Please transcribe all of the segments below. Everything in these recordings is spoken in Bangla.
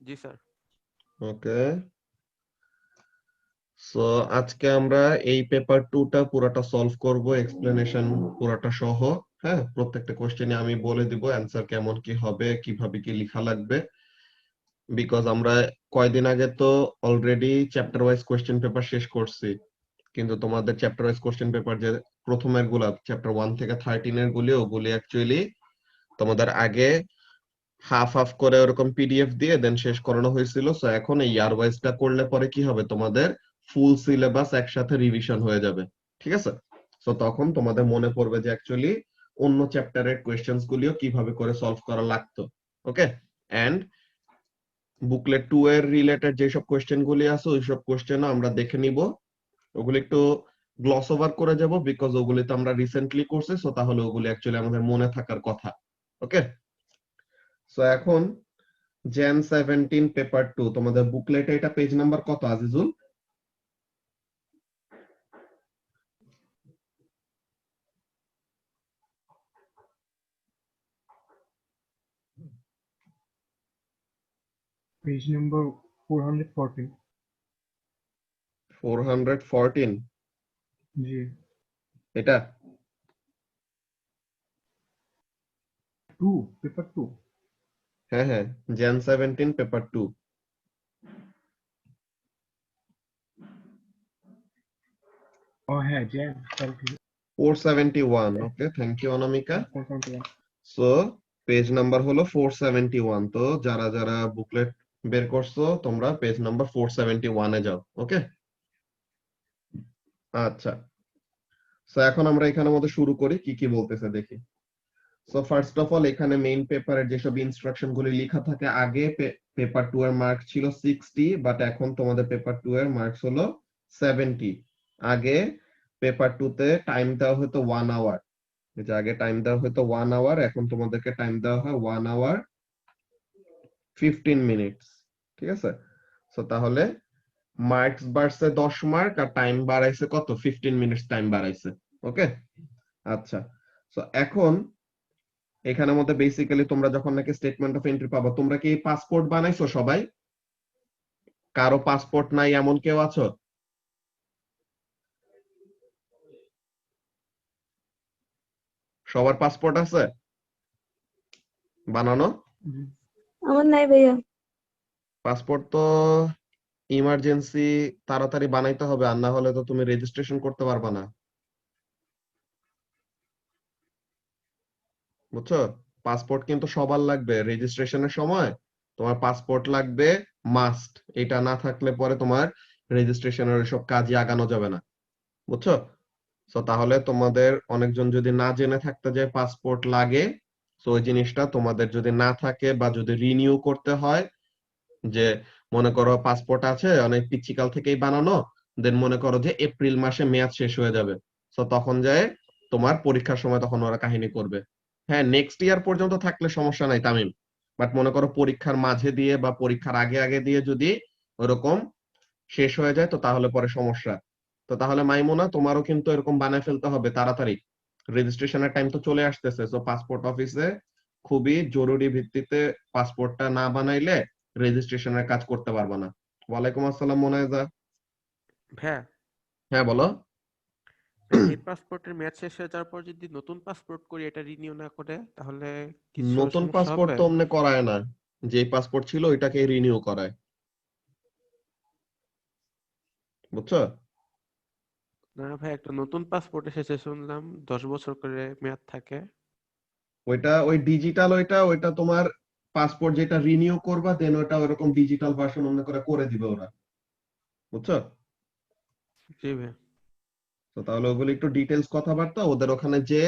জি স্যার। ওকে, সো আজকে আমরা এই পেপার 2টা পুরোটা সলভ করব, এক্সপ্লেনেশন পুরোটা সহ। হ্যাঁ, প্রত্যেকটা কোশ্চেনে আমি বলে দিব অ্যানসার কেমন কি হবে, কিভাবে কি লেখা লাগবে। বিকজ আমরা কয়দিন আগে তো already chapter wise question paper শেষ করছি, কিন্তু তোমাদের চ্যাপ্টার ওয়াইজ কোশ্চেন পেপার যে প্রথমের গুলা চ্যাপ্টার 1 থেকে 13 এর গুলি, ওগুলি অ্যাকচুয়ালি তোমাদের আগে হাফ হাফ করে ওরকম পিডিএফ দিয়ে দেন শেষ করানো হয়েছিল। সো এখন এই ইয়ার ওয়াইজটা করলে পরে কি হবে, তোমাদের ফুল সিলেবাস একসাথে রিভিশন হয়ে যাবে। ঠিক আছে, সো তখন তোমাদের মনে পড়বে যে অ্যাকচুয়ালি অন্য চ্যাপ্টারের কোয়েশ্চেন্স গুলিও কিভাবে করে সলভ করা লাগতো। ওকে, এন্ড বুকলেট 2 এর রিলেটেড যেসব কোয়েশ্চেন গুলি আছে ওইসব কোয়েশ্চেনও আমরা দেখে নিব। ওগুলো একটু গ্লস ওভার করে যাব বিকজ ওগুলি তো আমরা রিসেন্টলি করছি, সো তাহলে ওগুলি অ্যাকচুয়ালি আমাদের মনে থাকার কথা। ওকে, সো এখন জেন 17 পেপার 2 তোমাদের বুকলেটে এটা পেজ নাম্বার কত আজিজুল? Page number 414. 414 জি, এটা? 2, paper 2. হ্যাঁ হ্যাঁ, জেন 17 পেপার 2। Oh হ্যাঁ, Jan, sorry, 471। Okay, thank you Anamika. 421. So page number হলো 471। তো যারা যারা বুকলেট বের করছো তোমরা পেজ নাম্বার 471 এ যাও। ওকে, আচ্ছা, সো এখন আমরা এখানের মধ্যে শুরু করি, কি কি বলতেছে দেখি। সো ফার্স্ট অফ অল এখানে মেইন পেপারের যেসব ইনস্ট্রাকশন গুলি লেখা থাকে, আগে পেপার 2 এর মার্কস ছিল 60, বাট এখন তোমাদের পেপার 2 এর মার্কস হলো 70। আগে পেপার 2 তে টাইম দেওয়া হতো 1 আওয়ার, যে আগে টাইম দেওয়া হতো 1 আওয়ার, এখন তোমাদেরকে টাইম দেওয়া হয় 1 আওয়ার 15 মিনিটস। ঠিক আছে, সো তাহলে মার্কস বাড়ছে 10 মার্ক আর টাইম বাড়াইছে কত, 15 মিনিটস টাইম বাড়াইছে। ওকে, আচ্ছা, সো এখন এখানের মধ্যে বেসিক্যালি তোমরা যখন নাকি স্টেটমেন্ট অফ এন্ট্রি পাবা, তোমরা কি পাসপোর্ট বানাইছো সবাই? কারো পাসপোর্ট নাই এমন কেউ আছো? সবার পাসপোর্ট আছে বানানো? জি। আমার নাই ভাইয়া। পাসপোর্ট তো ইমার্জেন্সি তাড়াতাড়ি বানাইতে হবে, আর না হলে তো তুমি রেজিস্ট্রেশন করতে পারবা না, বুঝছো? পাসপোর্ট কিন্তু সবার লাগবে রেজিস্ট্রেশনের সময়, তোমার পাসপোর্ট লাগবে মাস্ট। এটা না থাকলে পরে তোমার রেজিস্ট্রেশনের সব কাজই আগানো যাবে না, বুঝছো? সো তাহলে তোমাদের অনেকজন যদি না জেনে থাকতে যে পাসপোর্ট লাগে, সো ওই জিনিসটা তোমাদের যদি না থাকে বা যদি রিনিউ করতে হয়, যে মনে করো পাসপোর্ট আছে অনেক পিচ্চিকাল থেকেই বানানো, দেন মনে করো যে এপ্রিল মাসে মেয়াদ শেষ হয়ে যাবে, সো তখন যায় তোমার পরীক্ষার সময় তখন ওরা কাহিনী করবে। হ্যাঁ, নেক্সট ইয়ার পর্যন্ত থাকলে সমস্যা নাই তামিম, বাট মনে করো পরীক্ষার মাঝে দিয়ে বা পরীক্ষার আগে আগে দিয়ে যদি ওরকম শেষ হয়ে যায় তো তাহলে পরে সমস্যা। তো তাহলে মাইমুনা তোমারও কিন্তু এরকম বানায় ফেলতে হবে তাড়াতাড়ি, রেজিস্ট্রেশনের টাইম তো চলে আসতেছে। সো পাসপোর্ট অফিসে খুবই জরুরি ভিত্তিতে পাসপোর্টটা না বানাইলে রেজিস্ট্রেশনের কাজ করতে পারবা না। ওয়ালাইকুম আসসালাম মোনায়েজা। হ্যাঁ হ্যাঁ বলো। ভাই, এই পাসপোর্টের মেয়াদ শেষ হয়ে যাওয়ার পর যদি নতুন পাসপোর্ট করি, এটা রিনিউ না করে, তাহলে কিছু নতুন সমস্যা পাসপোর্ট হবে? তো অমনে করায় না, যে পাসপোর্ট ছিল ওইটাকে রিনিউ করায়, বুঝছো? না ভাই, একটা নতুন পাসপোর্ট এসেছে শুনলাম, 10 বছর করে মেয়াদ থাকে। ওইটা ওই ডিজিটাল, ওইটা ওইটা তোমার পাসপোর্ট যেটা রিনিউ করবা দেন ওটা ওরকম ডিজিটাল ভার্সন অন্য করে করে দিবে ওরা, বুঝছো? জি ভাই। তো তাহলে ওগুলো একটু ডিটেলস কথাবার্তা ওদের ওখানে যে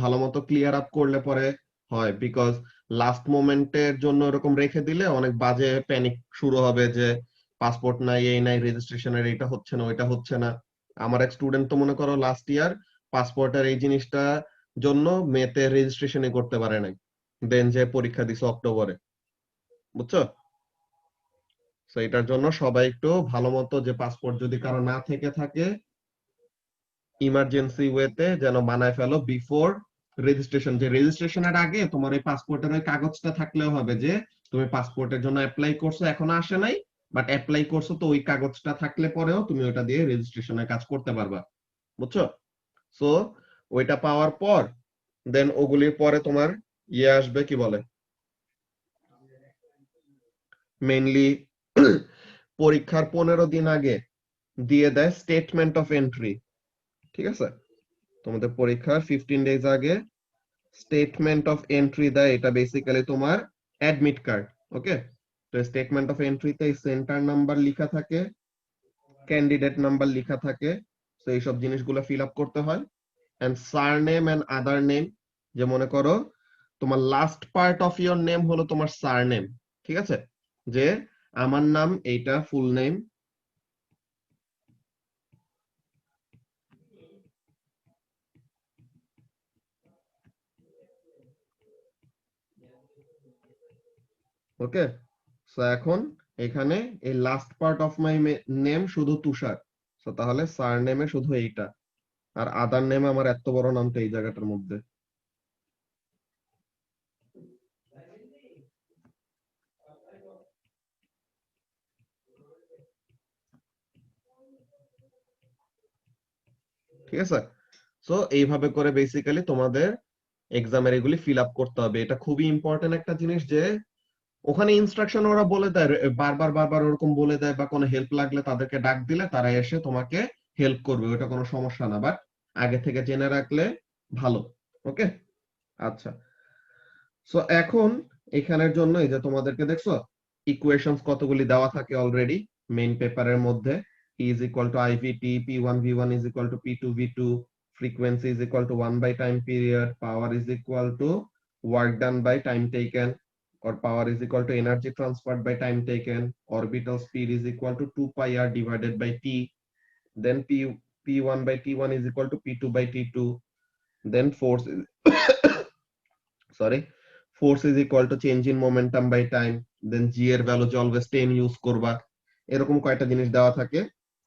ভালো মতো ক্লিয়ার আপ করলে পরে হয়, বিকজ লাস্ট মোমেন্টের জন্য এরকম রেখে দিলে অনেক বাজে প্যানিক শুরু হবে যে পাসপোর্ট নাই, এই নাই, রেজিস্ট্রেশনের এইটা হচ্ছে না, ওইটা হচ্ছে না। আমার এক স্টুডেন্ট তো মনে করো লাস্ট ইয়ার পাসপোর্টের এই জিনিসটা জন্য মেতে রেজিস্ট্রেশনই করতে পারে নাই, দেন যে পরীক্ষা দিছে অক্টোবরে, বুঝছো? তো এটার জন্য সবাই একটু ভালো মতো যে পাসপোর্ট যদি কারো না থেকে থাকে ইমার্জেন্সি ওয়েতে যেন বানায় ফেলো বিফোর রেজিস্ট্রেশন। যে রেজিস্ট্রেশনের আগে তোমার এই পাসপোর্টের ওই কাগজটা থাকলেও হবে যে তুমি পাসপোর্টের জন্য অ্যাপ্লাই করছো, এখনো আসে নাই, বাট অ্যাপ্লাই করছো, তো ওই কাগজটা থাকলে পরেও তুমি ওটা দিয়ে রেজিস্ট্রেশনের কাজ করতে পারবা, বুঝছো? সো ওইটা পাওয়ার পর দেন ওগুলির পরে তোমার আসবে, কি বলে, মেইনলি পরীক্ষার 15 দিন আগে দিয়ে দেয় স্টেটমেন্ট অফ এন্ট্রি। ঠিক আছে, তোমাদের পরীক্ষার 15 ডেজ আগে স্টেটমেন্ট অফ এন্ট্রি দেয়, এটা বেসিক্যালি তোমার অ্যাডমিট কার্ড। ওকে, তো স্টেটমেন্ট অফ এন্ট্রিতে সেন্টার নাম্বার লেখা থাকে, ক্যান্ডিডেট নাম্বার লেখা থাকে, তো এইসব জিনিসগুলো ফিল আপ করতে হয়। And surname and other name, যে মনে করো তোমার last part of your name হলো তোমার সারনেম। ঠিক আছে, যে আমার নাম এইটা ফুল নেম, ওকে। সো এখন এখানে এই last part of my name শুধু তুষার, সো তাহলে সারনেমে শুধু এইটা, আর আদার নেম আমার এত বড় নামটা এই জায়গাটার মধ্যে। ঠিক আছে, সো এইভাবে করে বেসিক্যালি তোমাদের এক্সামের এগুলি ফিল আপ করতে হবে। এটা খুবই ইম্পর্টেন্ট একটা জিনিস, যে ওখানে ইনস্ট্রাকশন ওরা বলে দেয়, বারবার বারবার ওরকম বলে দেয়, বা কোনো হেল্প লাগলে তাদেরকে ডাক দিলে তারা এসে তোমাকে হেল্প করবে, ওটা কোনো সমস্যা না, বাট আগে থেকে জেনে রাখলে ভালো। ওকে, আচ্ছা। সো এখন এখানের জন্য এই যে তোমাদেরকে দেখছো ইকুয়েশনস কতগুলি দেওয়া থাকে অলরেডি মেইন পেপারের মধ্যে। E is equal to IVT, P1 V1 is equal to P2 V2, frequency is equal to 1 by time period, power is equal to work done by time taken, or power is equal to energy transferred by time taken, orbital speed is equal to 2 pi r divided by t, then P1 by T1 is equal to P2 by T2, then force is sorry, force is equal to change in momentum by time, then g এর ভ্যালু যে অলওয়েজ 10 ইউজ করবা। এরকম কয়টা জিনিস দেওয়া থাকে।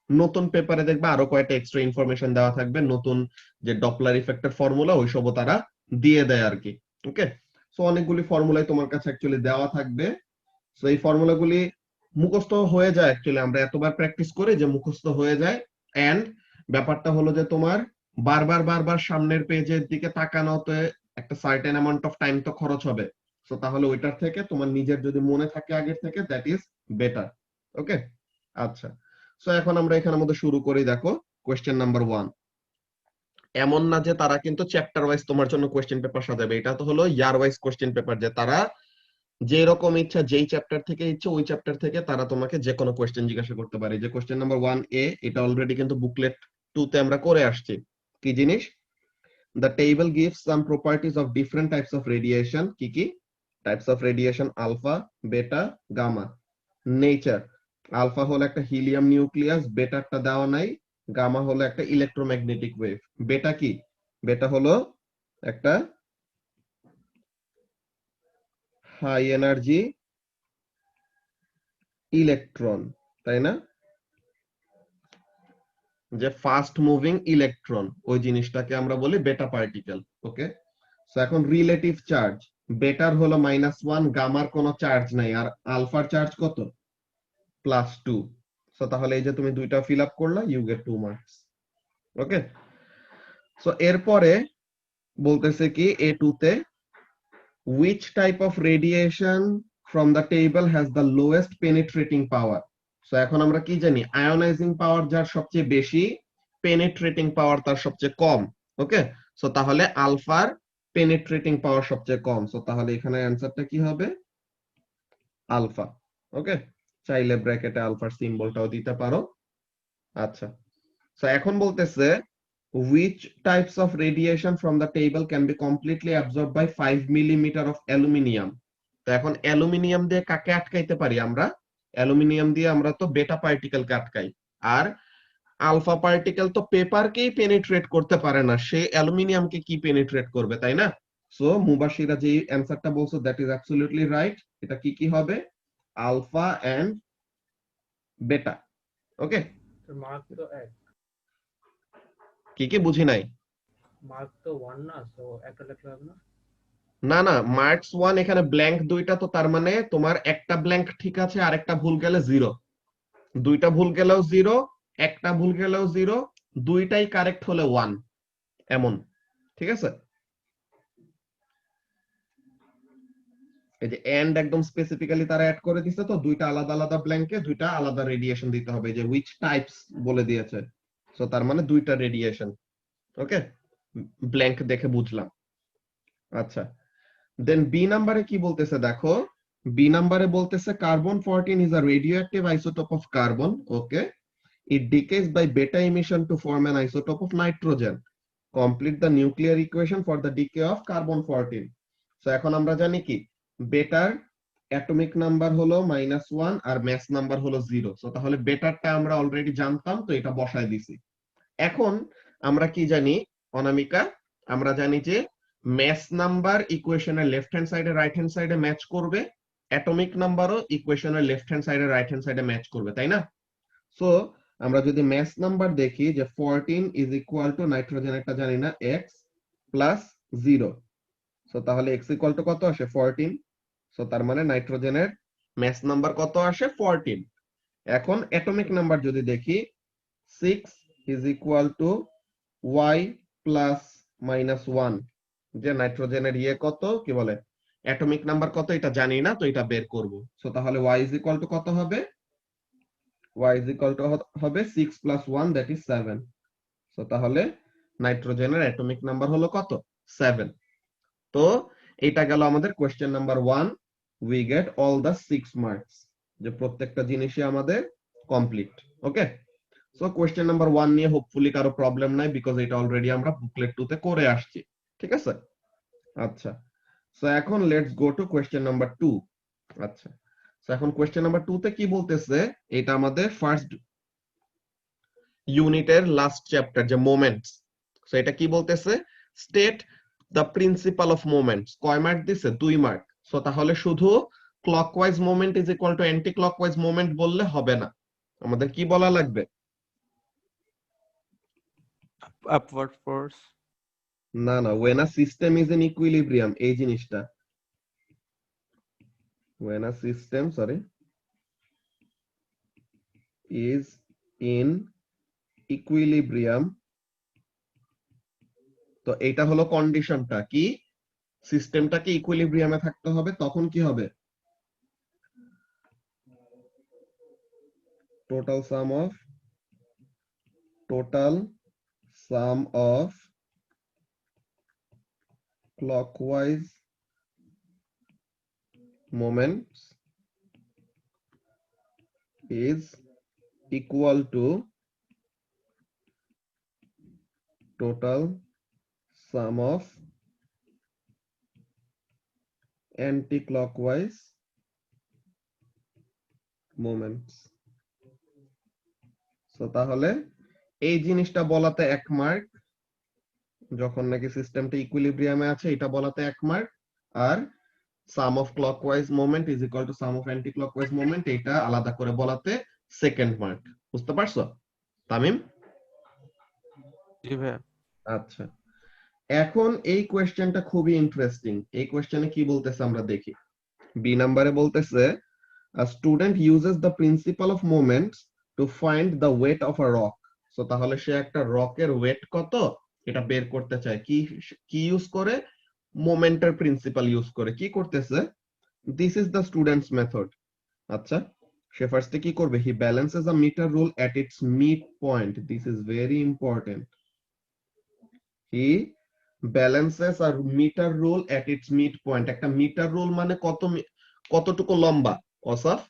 নতুন পেপারে দেখবা আরো কয়টা এক্সট্রা ইনফরমেশন দেওয়া থাকবে, নতুন যে ডপলার ইফেক্টের ফর্মুলা ওইসবও তারা দিয়ে দেয় আর কি। ওকে, সো অনেকগুলি ফর্মুলাই তোমার কাছে অ্যাকচুয়ালি দেওয়া থাকবে। সো এই ফর্মুলাগুলি মুখস্থ হয়ে যায়, অ্যাকচুয়ালি আমরা এতবার প্র্যাকটিস করি যে মুখস্থ হয়ে যায়। এন্ড ব্যাপারটা হলো যে তোমার বারবার বারবার সামনের পেজের দিকে তাকানোতে একটা সার্টেন অ্যামাউন্ট অফ টাইম তো খরচ হবে। সো তাহলে ওইটার থেকে তোমার নিজের যদি মনে থাকে আগের থেকে, দ্যাট ইজ বেটার। ওকে, আচ্ছা। সো এখন আমরা এখানের মধ্যে শুরু করি। দেখো কোয়েশ্চেন নাম্বার 1, এমন না যে তারা কিন্তু চ্যাপ্টার ওয়াইজ তোমার জন্য কোয়েশ্চেন পেপার সাজাবে, এটা তো হলো ইয়ার ওয়াইজ কোয়েশ্চেন পেপার, যে তারা যে রকম ইচ্ছা যেই চ্যাপ্টার থেকে ইচ্ছা ওই চ্যাপ্টার থেকে তারা তোমাকে যে কোনো কোয়েশ্চেন জিজ্ঞাসা করতে পারে। যে কোয়েশ্চেন নাম্বার 1A, এটা অলরেডি কিন্তু বুকলেট 2 তে আমরা করে আসছি। কি জিনিস? The table gives some properties of different types of radiation. কি কি টাইপস অফ রেডিয়েশন? আলফা, বেটা, গামা। নেচার, আলফা হলো একটা হিলিয়াম নিউক্লিয়াস, বেটারটা দেওয়া নাই, গামা হলো একটা ইলেকট্রোম্যাগনেটিক ওয়েভ। বেটা কি? বেটা হলো একটা হাই এনার্জি ইলেকট্রন, তাই না? যে ফাস্ট মুভিং ইলেকট্রন, ওই জিনিসটাকে আমরা বলি বেটা পার্টিকেল। ওকে, সো এখন রিলেটিভ চার্জ, বেটার হলো -1, গামার কোনো চার্জ নাই, আর আলফার চার্জ কত? +2। সো তাহলে এই যে তুমি দুইটা ফিল আপ করলা, you get 2 marks. Okay, so এরপরে বলতেছে কি A2 তে, which type of radiation from the table has the lowest penetrating power? So এখন আমরা কি জানি? আয়োনাইজিং পাওয়ার যার সবচেয়ে বেশি, পেনিট্রেটিং পাওয়ার তার সবচেয়ে কম। ওকে, সো তাহলে আলফার পেনিট্রেটিং পাওয়ার সবচেয়ে কম, সো তাহলে এখানে অ্যানসারটা কি হবে? আলফা। ওকে, চাইলে ব্র্যাকেটে আলফার সিম্বলটাও দিতে পারো। আচ্ছা, সো এখন বলতেছে which types of radiation from the table can be completely absorbed by 5 millimeter of aluminium? তো এখন অ্যালুমিনিয়াম দিয়ে কাকে আটকাইতে পারি আমরা? অ্যালুমিনিয়াম দিয়ে আমরা তো বেটা পার্টিকেলকে আটকাই, আর আলফা পার্টিকেল তো পেপারকেই পেনিট্রেট করতে পারে না, সে অ্যালুমিনিয়ামকে কি পেনিট্রেট করবে, তাই না? সো মুবাশিরা যে অ্যানসারটা বলছো দ্যাট ইজ অ্যাবসলিউটলি রাইট। এটা কি কি হবে? আলফা এন্ড বেটা। ওকে, মার্ক তো এক, কি কি বুঝি নাই? মার্ক তো ওয়ান না, তো একটা লেখা হবে না? না না, মার্কস 1 এখানে ব্ল্যাঙ্ক দুইটা, তো তার মানে তোমার একটা ব্ল্যাঙ্ক ঠিক আছে আর একটা ভুল গেলে 0, দুইটা ভুল গেলেও 0, একটা ভুল গেলেও 0, দুইটাই কারেক্ট হলে 1, এমন। ঠিক আছে, এই যে এন্ড একদম স্পেসিফিক্যালি তারা অ্যাড করে দিছে, তো দুইটা আলাদা আলাদা ব্ল্যাঙ্কে দুইটা আলাদা রেডিয়েশন দিতে হবে, যে হুইচ টাইপস বলে দিয়েছে, সো তার মানে দুইটা রেডিয়েশন। ওকে, ব্ল্যাঙ্ক দেখে বুঝলাম। আচ্ছা, দেন বি নাম্বারে কি বলতেছে দেখো, বি নাম্বারে বলতেছে carbon 14 is a radioactive isotope of carbon. Okay, it decays by beta emission to form an isotope of nitrogen. Complete the nuclear equation for the decay of carbon 14. So এখন আমরা জানি কি, বেটার অ্যাটমিক নাম্বার হলো -1 আর ম্যাস নাম্বার হলো 0, সো তাহলে বেটারটা আমরা অলরেডি জানতাম, তো এটা বসায় দিছি। এখন আমরা কি জানি অনামিকা, আমরা জানি যে ম্যাস নাম্বার ইকুয়েশনের লেফট হ্যান্ড সাইডে রাইট হ্যান্ড সাইডে ম্যাচ করবে, অ্যাটমিক নাম্বারও ইকুয়েশনের লেফট হ্যান্ড সাইডে রাইট হ্যান্ড সাইডে ম্যাচ করবে, তাই না? সো আমরা যদি ম্যাস নাম্বার দেখি যে 14 ইজ ইকুয়াল টু নাইট্রোজেন একটা জানি না x প্লাস 0, সো তাহলে x ইকুয়াল টু কত আসে 14, সো তার মানে নাইট্রোজেনের ম্যাস নাম্বার কত আসে 14। এখন অ্যাটমিক নাম্বার যদি দেখি 6 is equal two y plus -1, যে নাইট্রোজেনের ইয়ে কত কি বলে অ্যাটমিক নাম্বার কত এটা জানি না, তো এটা বের করব। সো তাহলে y ইজ ইকুয়াল টু কত হবে, y is equal to হবে 6 plus 1, that is 7. So তাহলে নাইট্রোজেনের অ্যাটমিক নাম্বার হলো কত 7। তো এটা গেল আমাদের question number 1, we get all the 6 marks, যে প্রত্যেকটা জিনিসই আমাদের কমপ্লিট। ওকে, সো কোশ্চেন নাম্বার 1 নিয়ে হোপফুলি কারো প্রবলেম নাই, বিকজ এটা অলরেডি আমরা বুকলেট 2 তে করে আসছি। ঠিক আছে, আচ্ছা, সো এখন let's go to question number 2। আচ্ছা, সো এখন কোশ্চেন নাম্বার 2 তে কি বলতেছে, এটা আমাদের ফার্স্ট ইউনিটের লাস্ট চ্যাপ্টার যে মোমেন্টস। সো এটা কি বলতেছে, state the principle of moments. কয় মার্ক দিছে 2 মার্ক। সো তাহলে শুধু clockwise moment is equal to anti clockwise moment বললে হবে না, আমাদের কি বলা লাগবে? Upward force. না না, when a system is in equilibrium, এই জিনিসটা when a system is in equilibrium, তো এটা হলো কন্ডিশনটা কি, সিস্টেমটাকে ইকুইলিব্রিয়ামে থাকতে হবে, তখন কি হবে, total sum of clockwise moments is equal to total sum of anti-clockwise moments. So তাহলে এই জিনিসটা বলাতে 1 মার্ক, যখন নাকি সিস্টেমটা ইকুইলিব্রিয়ামে আছে এটা বলাতে 1 মার্ক, আর sum of clockwise moment is equal to sum of anti clockwise moment এটা আলাদা করে বলাতে সেকেন্ড মার্ক। বুঝতে পারছো তামিম? জি ভাইয়া। আচ্ছা, এখন এই কোশ্চেনটা খুবই ইন্টারেস্টিং। এই কোশ্চেনে কি বলতেছে আমরা দেখি। বি নাম্বারে বলতেছে a student uses the principle of moments to find the weight of a rock. So তাহলে সে একটা রকের ওয়েট কত এটা বের করতে চায়, কি কি ইউজ করে, মোমেন্টের প্রিন্সিপাল ইউজ করে। কি করতেছে, this is the students method. আচ্ছা, সে ফার্স্টে কি করবে, he balances a metre rule at its mid point, this is very important. He balances a metre rule at its mid point. একটা মিটার রুল মানে কতটুকু লম্বা অসাফ?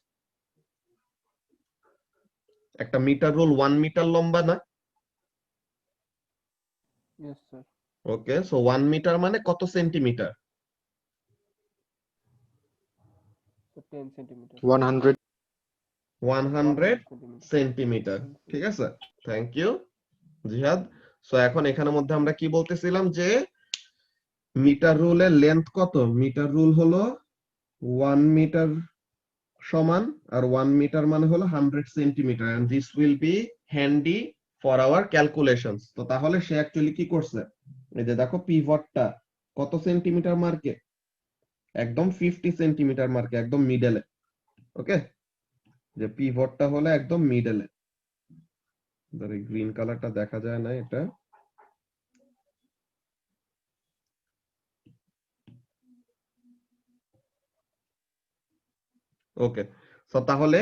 একটা মিটার রুল 1 মিটার লম্বা না? Yes sir. Okay, so 1 metre মানে কত সেন্টিমিটার? 10 সেন্টিমিটার। 100 100 সেন্টিমিটার। ঠিক আছে, থ্যাংক ইউ জিহাদ। সো এখন এখানের মধ্যে আমরা কি বলতেছিলাম যে মিটার রুলের লেন্থ কত, মিটার রুল হলো 1 মিটার সমান, আর 1 মিটার মানে হলো 100 centimetre, and this will be handy for our calculations. তো তাহলে সে অ্যাকচুয়ালি কি করছে, এই যে দেখো পিভটটা কত সেন্টিমিটার মার্কে, একদম 50 সেন্টিমিটার মার্কে, একদম মিডলে। ওকে, যে পিভটটা হলো একদম মিডলে। ধরে গ্রিন কালারটা দেখা যায় না এটা। ওকে, সো তাহলে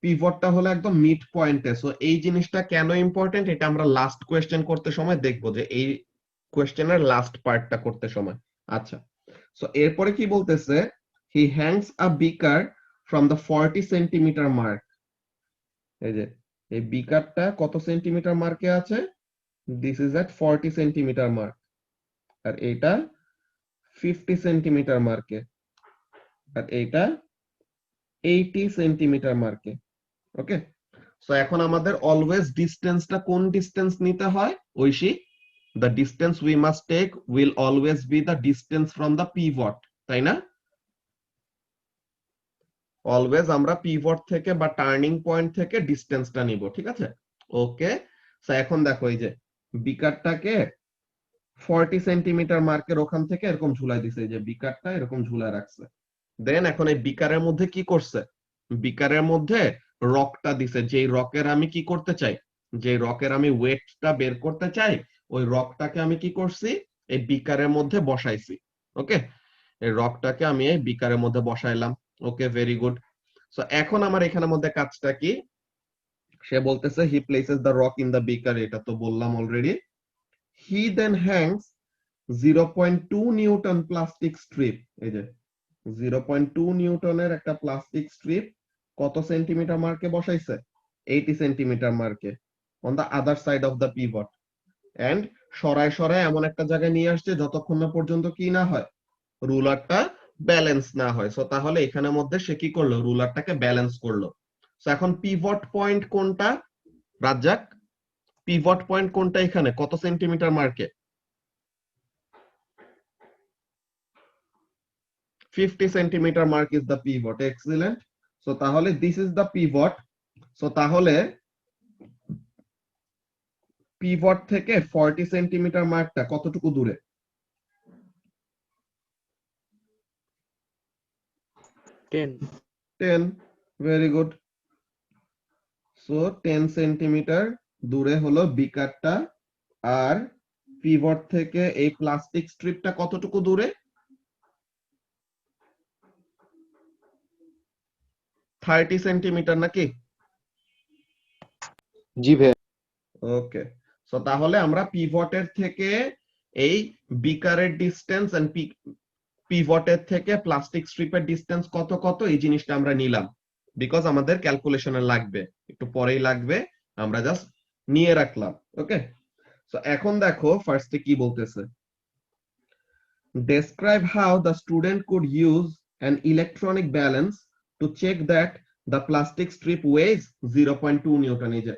পিভটটা হলো একদম মিড পয়েন্টে। সো এই জিনিসটা কেন ইম্পর্টেন্ট এটা আমরা লাস্ট কোয়েশ্চেন করতে সময় দেখবো, যে এই কোয়েশ্চেনের লাস্ট পার্টটা করতে সময়। আচ্ছা, সো এরপরে কি বলতেছে, he hangs a beaker from the 40 centimetre mark. এই যে এই বিকারটা কত সেন্টিমিটার মার্কে আছে, this is at 40 centimetre mark, আর এইটা 50 সেন্টিমিটার মার্কে, আর এইটা 80 সেন্টিমিটার মার্কে। ওকে, সো এখন আমাদের অলওয়েজ ডিসটেন্সটা কোন ডিসটেন্স নিতে হয়, Oishi? the distance we must take will always be the distance from the pivot, তাই না? অলওয়েজ আমরা পিভট থেকে বা টার্নিং পয়েন্ট থেকে ডিসটেন্সটা নিব, ঠিক আছে? ওকে, সো এখন দেখো এই যে বিকারটাকে 40 সেন্টিমিটার মার্কের ওখান থেকে এরকম ঝুলাই দিছে, এই যে বিকারটা এরকম ঝুলাই রাখছে। দেন এখন এই বিকারের মধ্যে কি করছে, বিকারের মধ্যে রকটা দিছে, যেই রকের আমি কি করতে চাই, যে রকের আমি ওয়েটটা বের করতে চাই, ওই রকটাকে আমি কি করছি, এই বিকারের মধ্যে বসাইছি। ওকে, এই রকটাকে আমি এই বিকারের মধ্যে বসাইলাম। Okay, very good. সো এখন আমার এখানের মধ্যে কাজটা কি, সে বলতেছে he places the rock in the beaker, এটা তো বললাম already. He then hangs 0.2 newton plastic strip, এই যে 0.2 নিউটনের একটা প্লাস্টিক স্ট্রিপ কত সেন্টিমিটার মার্কে বসাইছে, 80 সেন্টিমিটার মার্কে, on the other side of the pivot. And সরায় সরায় এমন একটা জায়গায় নিয়ে আসছে যতক্ষণ না পর্যন্ত কি না হয়, রুলারটা ব্যালেন্স না হয়। সো তাহলে এখানের মধ্যে সে কি করলো, রুলারটাকে ব্যালেন্স করলো। সো এখন পিভট পয়েন্ট কোনটা রাজ্জাক, পিভট পয়েন্ট কোনটা এখানে, কত সেন্টিমিটার মার্কে? 50 centimetre mark is the pivot. Excellent. So তাহলে this is the pivot. So তাহলে পিভট থেকে 40 সেন্টিমিটার মার্কটা কতটুকু দূরে? 10। Very good. সো 10 সেন্টিমিটার দূরে হলো বিকারটা, আর পিভট থেকে এই প্লাস্টিক স্ট্রিপটা কতটুকু দূরে? 30 সেন্টিমিটার নাকি? জি ভাইয়া। ওকে, সো তাহলে আমরা পিভটের থেকে এই বিকারের ডিসটেন্স এন্ড পিভটের থেকে প্লাস্টিক স্ট্রিপের ডিসটেন্স কত কত এই জিনিসটা আমরা নিলাম, বিকজ আমাদের ক্যালকুলেশনে লাগবে, একটু পরেই লাগবে, আমরা জাস্ট নিয়ে রাখলাম। ওকে, সো এখন দেখো ফার্স্টে কি বলতেছে, describe how the student could use an electronic balance to check that the plastic strip weighs 0.2 Newton. এই যে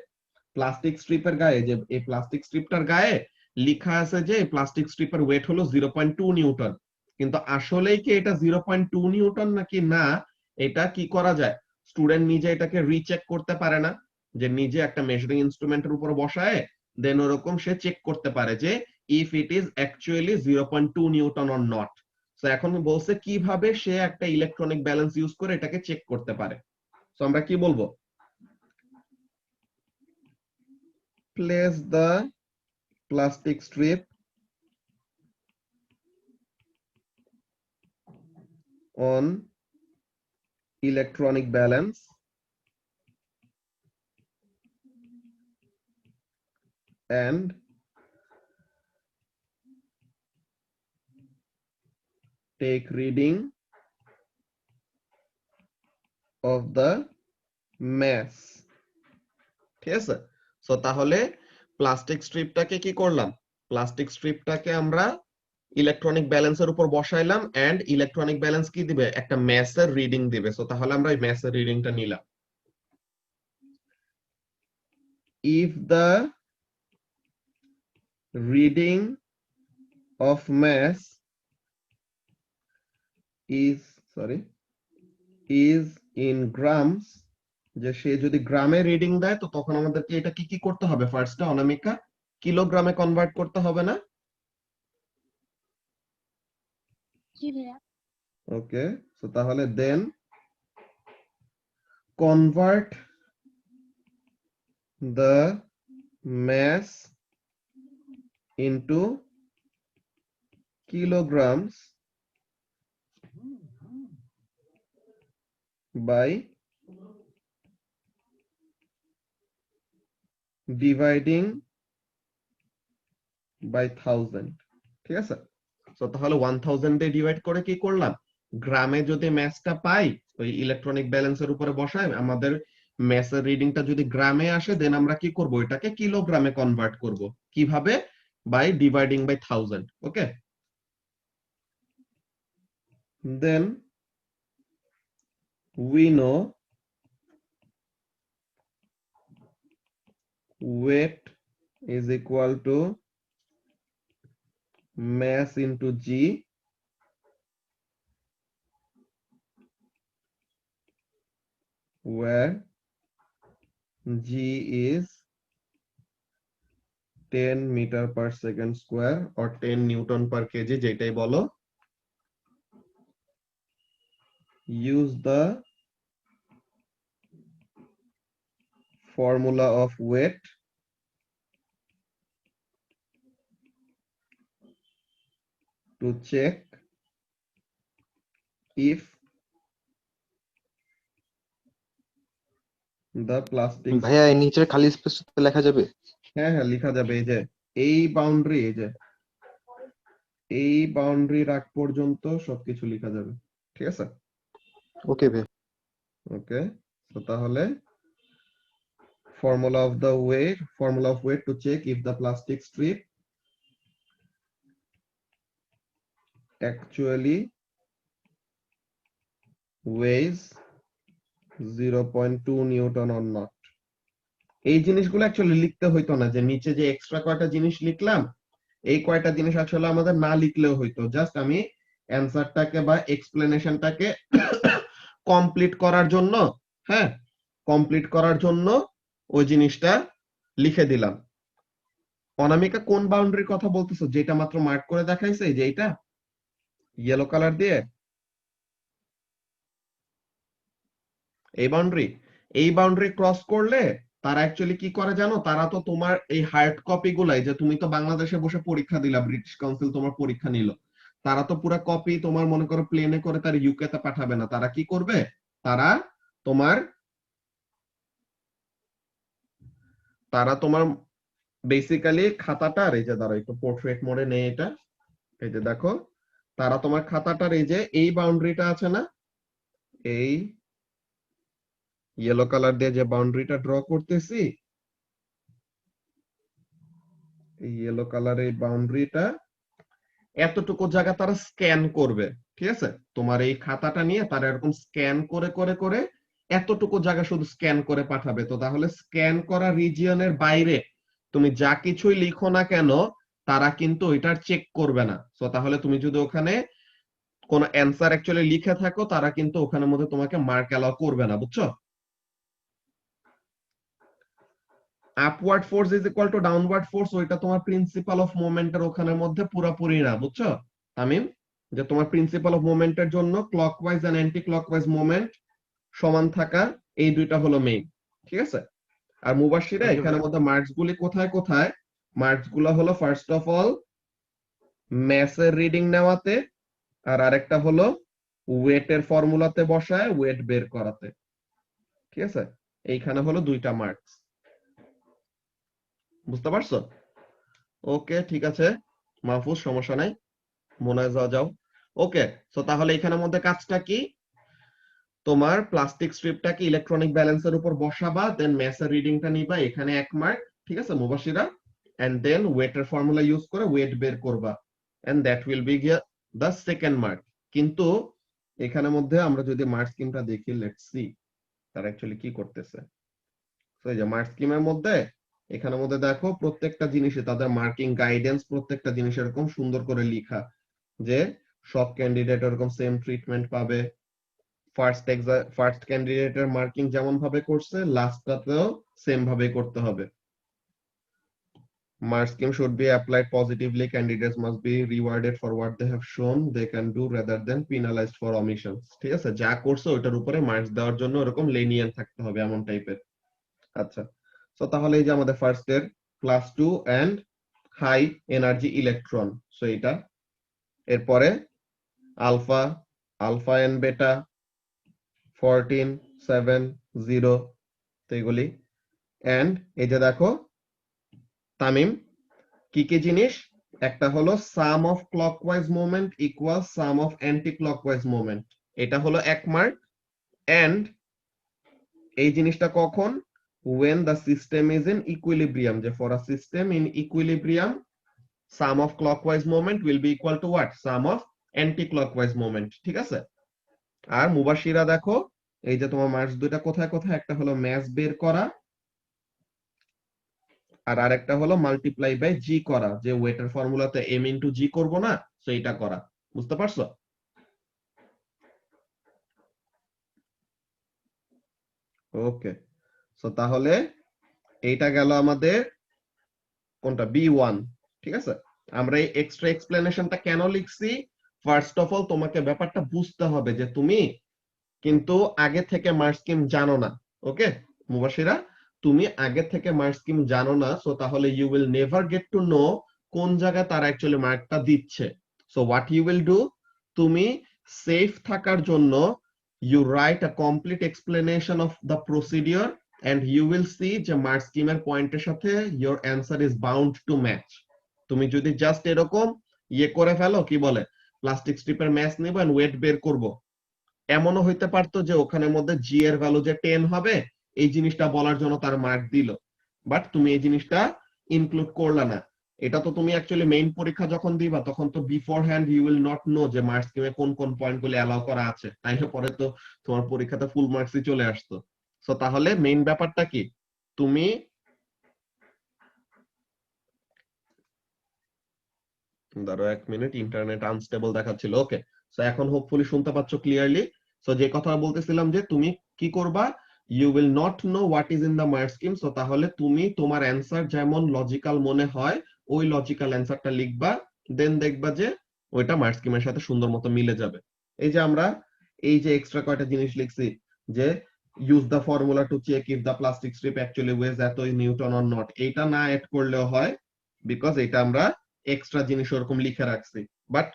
প্লাস্টিক স্ট্রিপের গায়ে, যে এই প্লাস্টিক স্ট্রিপটার গায়ে লেখা আছে যে প্লাস্টিক স্ট্রিপের ওয়েট হলো 0.2 নিউটন, কিন্তু আসলেই কি এটা 0.2 নিউটন নাকি না, এটা কি করা যায়, স্টুডেন্ট নিজে এটাকে রিচেক করতে পারে না, যে নিজে একটা মেজারিং ইনস্ট্রুমেন্টের উপর বসায় দেন ওরকম সে চেক করতে পারে যে if it is actually 0.2 Newton or not. So এখন বলছে কিভাবে সে একটা ইলেকট্রনিক ব্যালেন্স ইউজ করে এটাকে চেক করতে পারে। সো আমরা কি বলবো, place the plastic strip on electronic balance and take reading of the mass। ঠিক আছে, সো তাহলে প্লাস্টিক স্ট্রিপটাকে কি করলাম, প্লাস্টিক স্ট্রিপটাকে আমরা ইলেকট্রনিক ব্যালেন্সের উপর বসাইলাম, এন্ড ইলেকট্রনিক ব্যালেন্স কি দিবে, একটা ম্যাসের রিডিং দিবে। সো তাহলে আমরা এই ম্যাসের রিডিংটা নিলাম। if the reading of mass is in grams, যে সে যদি গ্রামে রিডিং দেয় তো তখন আমাদেরকে এটা কি কি করতে হবে, ফার্স্টে অনামিকা কিলোগ্রামে কনভার্ট করতে হবে না? জি ভাইয়া। ওকে, সো তাহলে দেন convert the mass into kilograms by dividing by 1000। ঠিক আছে, সো তাহলে 1000 দিয়ে ডিভাইড করে কি করলাম, গ্রামে যদি ম্যাসটা পাই ওই ইলেকট্রনিক ব্যালেন্সের উপরে বসাই, আমাদের ম্যাসের রিডিংটা যদি গ্রামে আসে দেন আমরা কি করব, এটাকে কিলোগ্রামে কনভার্ট করব। কিভাবে? By dividing by 1000। Okay, then we know weight is equal to mass into g, where g is 10 meter per second square or 10 newton per kg, যেটাই বলো। Use the formula of weight to check if the plastic, ভাইয়া এই নিচের খালি স্পেস লেখা যাবে? হ্যাঁ হ্যাঁ লেখা যাবে। এই যে এই বাউন্ডারি, এই যে এই বাউন্ডারি রাখ পর্যন্ত সবকিছু লেখা যাবে। ঠিক আছে, ওকে ভাই। ওকে, তো তাহলে formula of weight to check if the plastic strip actually weighs 0.2 Newton or not। এই জিনিসগুলো অ্যাকচুয়ালি লিখতে হইতো না, যে নিচে যে এক্সট্রা কয়টা জিনিস লিখলাম এই কয়টা জিনিস আসলে আমাদের না লিখলেও হইতো, জাস্ট আমি অ্যানসারটাকে বা এক্সপ্লেনেশনটাকে কমপ্লিট করার জন্য, হ্যাঁ কমপ্লিট করার জন্য ওই জিনিসটা লিখে দিলাম। অনামিকা কোন বাউন্ডারির কথা বলতেছো, যেটা মাত্র মার্ক করে দেখাইছে, যে এইটা ইয়েলো কালার দিয়ে এই বাউন্ডারি ক্রস করলে তারা অ্যাকচুয়ালি কি করে জানো, তারা তো তোমার এই হার্ড কপি গুলাই, যে তুমি তো বাংলাদেশে বসে পরীক্ষা দিলা, ব্রিটিশ কাউন্সিল তোমার পরীক্ষা নিল, তারা তো পুরা কপি তোমার মনে করো প্লেনে করে তার ইউকে তে পাঠাবে না। তারা কি করবে, তারা তোমার বেসিক্যালি খাতাটার, এই যে দাঁড়া একটু পোর্ট্রেট মোডে নেই এটা, এই যে দেখো, তারা তোমার খাতাটার এই যে এই বাউন্ডারিটা আছে না, এই ইয়েলো কালার দিয়ে যে বাউন্ডারিটা ড্র করতেছি, এই ইয়েলো কালার এই বাউন্ডারিটা এতটুকু জায়গা তারা স্ক্যান করবে। ঠিক আছে, তোমার এই খাতাটা নিয়ে তারা এরকম স্ক্যান করে করে করে এতটুকু জায়গা শুধু স্ক্যান করে পাঠাবে। তো তাহলে স্ক্যান করা রিজিয়নের বাইরে তুমি যা কিছুই লিখো না কেন তারা কিন্তু ওইটার চেক করবে না। তো তাহলে তুমি যদি ওখানে কোন অ্যান্সার অ্যাকচুয়ালি লিখে থাকো তারা কিন্তু ওখানের মধ্যে তোমাকে মার্ক অ্যালাউ করবে না, বুঝছো? Upward force is equal two downward force, ওইটা তোমার প্রিন্সিপাল অফ মোমেন্টের ওখানের মধ্যে পুরোপুরি না, বুঝছো তামিম? যে তোমার প্রিন্সিপাল অফ মোমেন্টের জন্য clockwise and anti clockwise moment সমান থাকা, এই দুইটা হলো মেইন। ঠিক আছে, আর মুবাশশিরা ওকে এখানের ভাই। মধ্যে মার্কস গুলি কোথায় কোথায়, মার্কস গুলো হলো ফার্স্ট অফ অল ম্যাথের রিডিং নেওয়াতে, আর আরেকটা হলো ওয়েটের ফর্মুলাতে বসায় ওয়েট বের করাতে। ঠিক আছে, এইখানে হলো দুইটা মার্কস, বুঝতে পারছো? ওকে ঠিক আছে মাহফুজ, সমস্যা নাই, মনে যাওয়া যাও। ওকে, সো তাহলে এখানের মধ্যে কাজটা কি, তোমার প্লাস্টিক স্ট্রিপটাকে ইলেকট্রনিক ব্যালেন্সের উপর বসাবা, দেন ম্যাথের রিডিংটা নিবা, এখানে 1 মার্ক। ঠিক আছে মুবাশশিরা, এন্ড দেন ওয়েটের ফর্মুলা ইউজ করে ওয়েট বের করবা, and that will be the second mark. কিন্তু এখানের মধ্যে আমরা যদি মার্ক স্কিমটা দেখি, লেটস সি তারা অ্যাকচুয়ালি কি করতেছে। তো এই যে মার্ক স্কিমের মধ্যে এখানের মধ্যে দেখো প্রত্যেকটা জিনিসে তাদের মার্কিং গাইডেন্স, প্রত্যেকটা জিনিস এরকম সুন্দর করে লেখা, যে সব ক্যান্ডিডেট এরকম সেম ট্রিটমেন্ট পাবে। ফার্স্ট ক্যান্ডিডেটের মার্কিং যেমন ভাবে করছে লাস্টটাতেও সেম ভাবে করতে হবে। Mark scheme should be applied positively. Candidates must be rewarded for what they have shown they can do rather than penalized for omissions. ঠিক আছে, যা করছো ওটার উপরে মার্কস দেওয়ার জন্য এরকম লেনিয়ান থাকতে হবে, এমন টাইপের। আচ্ছা, তো তাহলে এই যে আমাদের ফার্স্ট এর +2 and high energy electron, so এটা। এরপরে আলফা, আলফা এন্ড বেটা 14 7 0, তো এগুলি। এন্ড এই যে দেখো তামিম, কি কি জিনিস, একটা হলো sum of clockwise movement equal sum of anti clockwise movement, এটা হলো 1 মার্ক। এন্ড এই জিনিসটা কখন, when the system is in equilibrium, যে for a system in equilibrium sum of clockwise moment will be equal to what, sum of anti-clockwise moment, ঠিক আছে। আর মুবাশিরা দেখো, এই যে তোমার মার্কস দুইটা কোথায় কোথায়, একটা হলো ম্যাথ বের করা আর আরেকটা হলো মাল্টিপ্লাই বাই জি করা, যে ওয়েটের ফর্মুলাতে m ইনটু জি করব না, সো এটা করা, বুঝতে পারছো? ওকে, সো তাহলে এইটা গেল আমাদের কোনটা, B1, ঠিক আছে। আমরা এই এক্সট্রা এক্সপ্লেনেশনটা কেন লিখছি, ফার্স্ট অফ অল তোমাকে ব্যাপারটা বুঝতে হবে যে তুমি কিন্তু আগে থেকে মার্ক স্কিম জানো না। ওকে মুবাশিরা, তুমি আগে থেকে মার্ক স্কিম জানো না, সো তাহলে you will never get to know কোন জায়গায় তারা অ্যাকচুয়ালি মার্কটা দিচ্ছে। So what you will do, তুমি সেফ থাকার জন্য you write a complete explanation of the procedure and you will see যে মার্ক স্কিমের পয়েন্টের সাথে your answer is bound to match। তুমি যদি জাস্ট এরকম ইয়ে করে ফেলো, কি বলে, প্লাস্টিক স্ট্রিপের ম্যাচ নিব এন্ড ওয়েট বের করব, এমনও হইতে পারতো যে ওখানের মধ্যে জি এর ভ্যালু যে 10 হবে, এই জিনিসটা বলার জন্য তার মার্ক দিল, বাট তুমি এই জিনিসটা ইনক্লুড করলা না। এটা তো তুমি অ্যাকচুয়ালি মেইন পরীক্ষা যখন দিবা তখন তো beforehand you will not know যে মার্ক স্কিমে কোন কোন পয়েন্টগুলো অ্যালাউ করা আছে, তাইলে পরে তো তোমার পরীক্ষাতে ফুল মার্কসই চলে আসতো। সো তাহলে মেইন ব্যাপারটা কি, তুমি ধরো 1 মিনিট, ইন্টারনেট আনস্টেবল দেখাচ্ছিল। ওকে, সো এখন হোপফুলি শুনতে পাচ্ছ ক্লিয়ারলি। সো যে কথা বলতেছিলাম যে তুমি কি করবা, you will not know what is in the mark scheme, so তাহলে তুমি তোমার অ্যানসার যেমন লজিক্যাল মনে হয় ওই লজিক্যাল অ্যানসারটা লিখবা, দেন দেখবা যে ওইটা মার্ক স্কিমের সাথে সুন্দর মতো মিলে যাবে। এই যে আমরা এই যে এক্সট্রা কয়টা জিনিস লিখছি, যে use the formula to check if the plastic strip actually weighs এত নিউটন অর নট, এইটা না অ্যাড করলেও হয়, বিকজ এটা আমরা এক্সট্রা জিনিস ওরকম লিখে রাখছি। বাট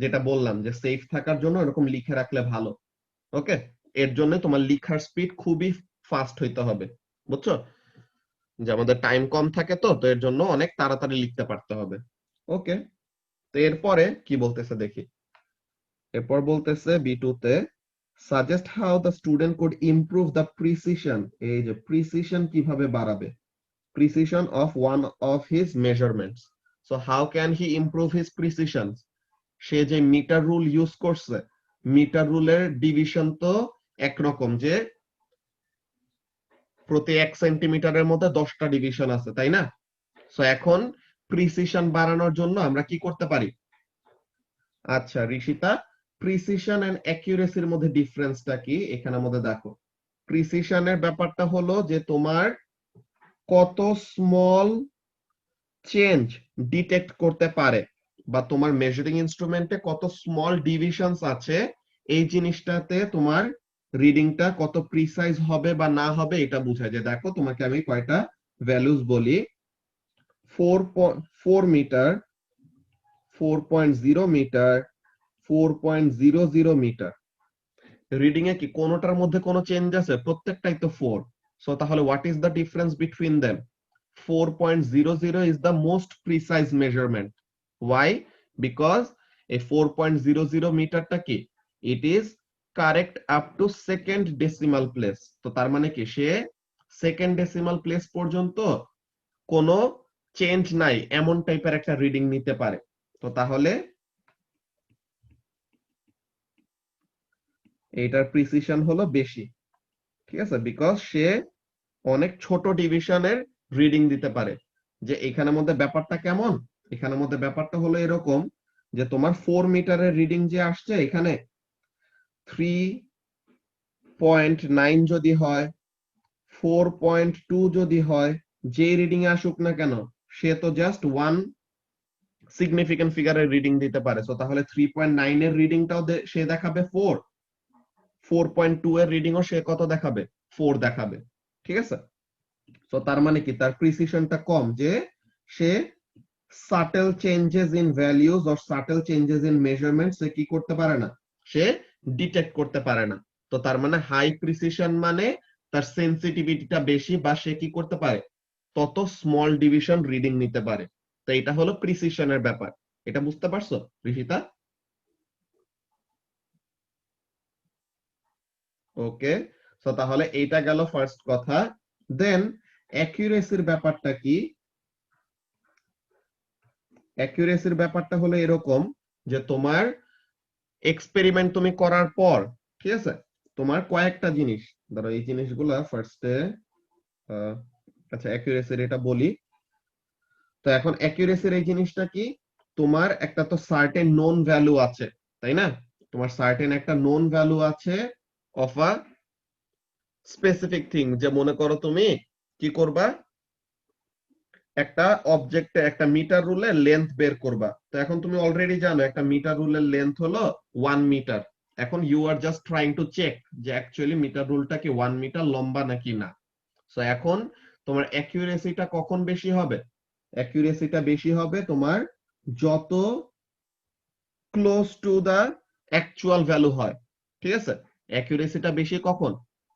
যেটা বললাম যে সেফ থাকার জন্য এরকম লিখে রাখলে ভালো। ওকে, এর জন্য তোমার লিখার স্পিড খুবই ফাস্ট হইতে হবে, বুঝছো, যে আমাদের টাইম কম থাকে, তো এর জন্য অনেক তাড়াতাড়ি লিখতে পারতে হবে। ওকে, তো এরপরে কি বলতেছে দেখি। এরপর বলতেছে B2 তে suggest how the student could improve the precision, এই যে প্রিসিশন কিভাবে বাড়াবে, precision of one of his measurements. So how can he improve his precision? সে যে মিটার রুল ইউজ করছে, মিটার রুলের ডিভিশন তো একরকম, যে প্রতি 1 সেন্টিমিটারের মধ্যে 10টা ডিভিশন আছে, তাই না? সো এখন প্রিসিশন বাড়ানোর জন্য আমরা কি করতে পারি। আচ্ছা ঋষিতা, প্রিসিশন এন্ড অ্যাকুরেসির মধ্যে ডিফারেন্সটা কি এখানের মধ্যে দেখো। প্রিসিশনের ব্যাপারটা হলো যে তোমার কত স্মল চেঞ্জ ডিটেক্ট করতে পারে, বা তোমার মেজারিং ইনস্ট্রুমেন্টে কত স্মল ডিভিশনস আছে, এই জিনিসটাতে তোমার রিডিংটা কত প্রিসাইজ হবে বা না হবে এটা বোঝায়। যে দেখো তোমাকে আমি কয়টা ভ্যালুস বলি, 4 metre, 4.0 metre, 4.00 metre, reading a কি কোনোটার মধ্যে কোনো চেঞ্জ আছে? প্রত্যেকটাই তো 4। সো তাহলে what is the difference between them? 4.00 is the most precise measurement. Why? Because a 4.00 মিটারটা কি, it is correct up to second decimal place। তো তার মানে কি সে সেকেন্ড ডেসিমাল প্লেস পর্যন্ত কোনো চেঞ্জ নাই এমন টাইপের একটা রিডিং নিতে পারে। তো তাহলে এটার প্রিসিশন হলো বেশি, ঠিক আছে, বিকজ সে অনেক ছোট ডিভিশনের রিডিং দিতে পারে। যে এখানের মধ্যে ব্যাপারটা কেমন, এখানের মধ্যে ব্যাপারটা হলো এরকম, যে তোমার 4 মিটারের রিডিং যে আসছে এখানে 3.9 যদি হয়, 4.2 যদি হয়, যে রিডিং এ আসুক না কেন সে তো জাস্ট ওয়ান সিগনিফিকেন্ট ফিগারের রিডিং দিতে পারে। সো তাহলে 3.9 এর রিডিংটাও সে দেখাবে 4, 4.2 এর রিডিংও সে কত দেখাবে? 4 দেখাবে। ঠিক আছে? সো তার মানে কি তার প্রিসিশনটা কম, যে সে subtle changes in values or subtle changes in measurement সে কি করতে পারে না, সে ডিটেক্ট করতে পারে না। তো তার মানে হাই প্রিসিশন মানে তার সেনসিটিভিটিটা বেশি, বা সে কি করতে পারে, তত স্মল ডিভিশন রিডিং নিতে পারে। তো এটা হলো প্রিসিশনের ব্যাপার। এটা বুঝতে পারছো ঋষিতা? ওকে, সো তাহলে এইটা গেল ফার্স্ট কথা। দেন অ্যাকুরেসির ব্যাপারটা কি? অ্যাকুরেসির ব্যাপারটা হলো এরকম যে তোমার এক্সপেরিমেন্ট তুমি করার পর, ঠিক আছে, তোমার কয়েকটা জিনিস, ধরো এই জিনিসগুলা ফার্স্টে, আচ্ছা অ্যাকুরেসির এটা বলি। তো এখন অ্যাকুরেসির এই জিনিসটা কি, তোমার একটা তো সার্টেন নোন ভ্যালু আছে, তাই না? তোমার সার্টেন একটা নোন ভ্যালু আছে অফ আ স্পেসিফিক থিং। যে মনে করো তুমি কি করবা, একটা অবজেক্টে একটা মিটার রুলের লেন্থ বের করবা। তো এখন তুমি অলরেডি জানো একটা মিটার রুলের লেন্থ হলো 1 মিটার। এখন you are just trying to check যে অ্যাকচুয়ালি মিটার রুলটা কি 1 মিটার লম্বা নাকি না। সো এখন তোমার অ্যাকুরেসিটা কখন বেশি হবে? অ্যাকুরেসিটা বেশি হবে তোমার যত close to the actual value হয়। ঠিক আছে? অ্যাকুরেসিটা বেশি কখন?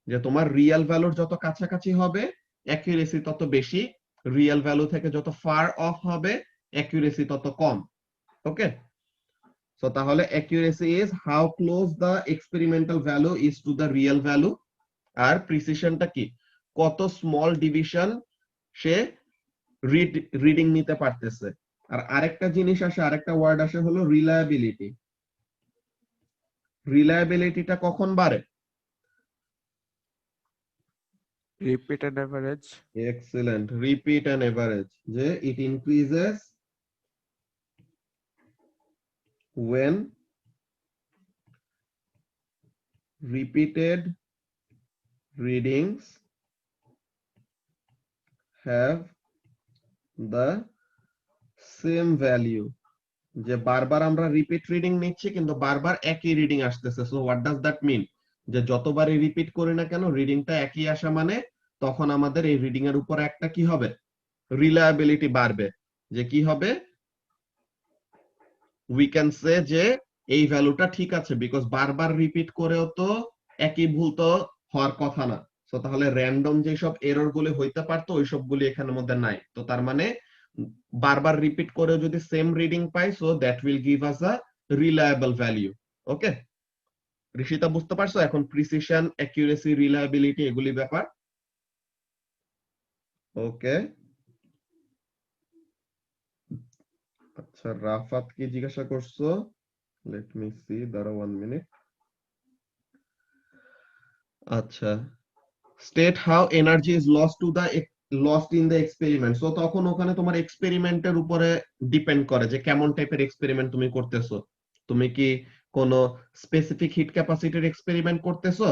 যে তোমার রিয়েল ভ্যালুর যত কাছাকাছি হবে অ্যাকুরেসি তত বেশি, রিয়েল ভ্যালু থেকে যত ফার অফ হবে অ্যাকুরেসি তত কম। ওকে, সো তাহলে accuracy is how close the experimental value is to the real value. আর প্রিসিশনটা কি, কত স্মল ডিভিশন সে রিডিং নিতে পারতেছে। আর আরেকটা জিনিস আসে, আরেকটা ওয়ার্ড আসে হলো রিলায়াবিলিটি। রিলায়াবিলিটিটা কখন বাড়ে? Repeat and average. Excellent, repeat and average, যে it increases when repeated readings have the same value। যে বারবার আমরা রিপিট রিডিং নিচ্ছি কিন্তু বারবার একই রিডিং আসতেছে। So what does that mean? যে যতবারই রিপিট করি না কেন রিডিংটা একই আসা মানে তখন আমাদের এই রিডিং এর উপর একটা কি হবে, রিলায়াবিলিটি বাড়বে। যে কি হবে, উই ক্যান সে যে এই ভ্যালুটা ঠিক আছে, বিকজ বারবার রিপিট করেও তো একই ভুল তো হওয়ার কথা না। সো তাহলে র্যান্ডম যেসব এরর গুলি হইতে পারতো ওই সবগুলি এখানের মধ্যে নাই। তো তার মানে বারবার রিপিট করে যদি সেম রিডিং পাই, so that will give us a reliable value. Okay Rishita, বুঝতে পারছো এখন প্রিসিশন, অ্যাকুরেসি, রিলায়েবিলিটি এগুলি ব্যাপার? ওকে, আচ্ছা রাফাত কি জিজ্ঞাসা করছো? লেট মি সি, দাঁড়াও 1 মিনিট। আচ্ছা, state how energy is lost in the experiment. So তখন ওখানে তোমার এক্সপেরিমেন্টের উপরে ডিপেন্ড করে যে কেমন টাইপের এক্সপেরিমেন্ট তুমি করতেছো। তুমি কি কোন স্পেসিফিক হিট ক্যাপাসিটির এক্সপেরিমেন্ট করতেছো?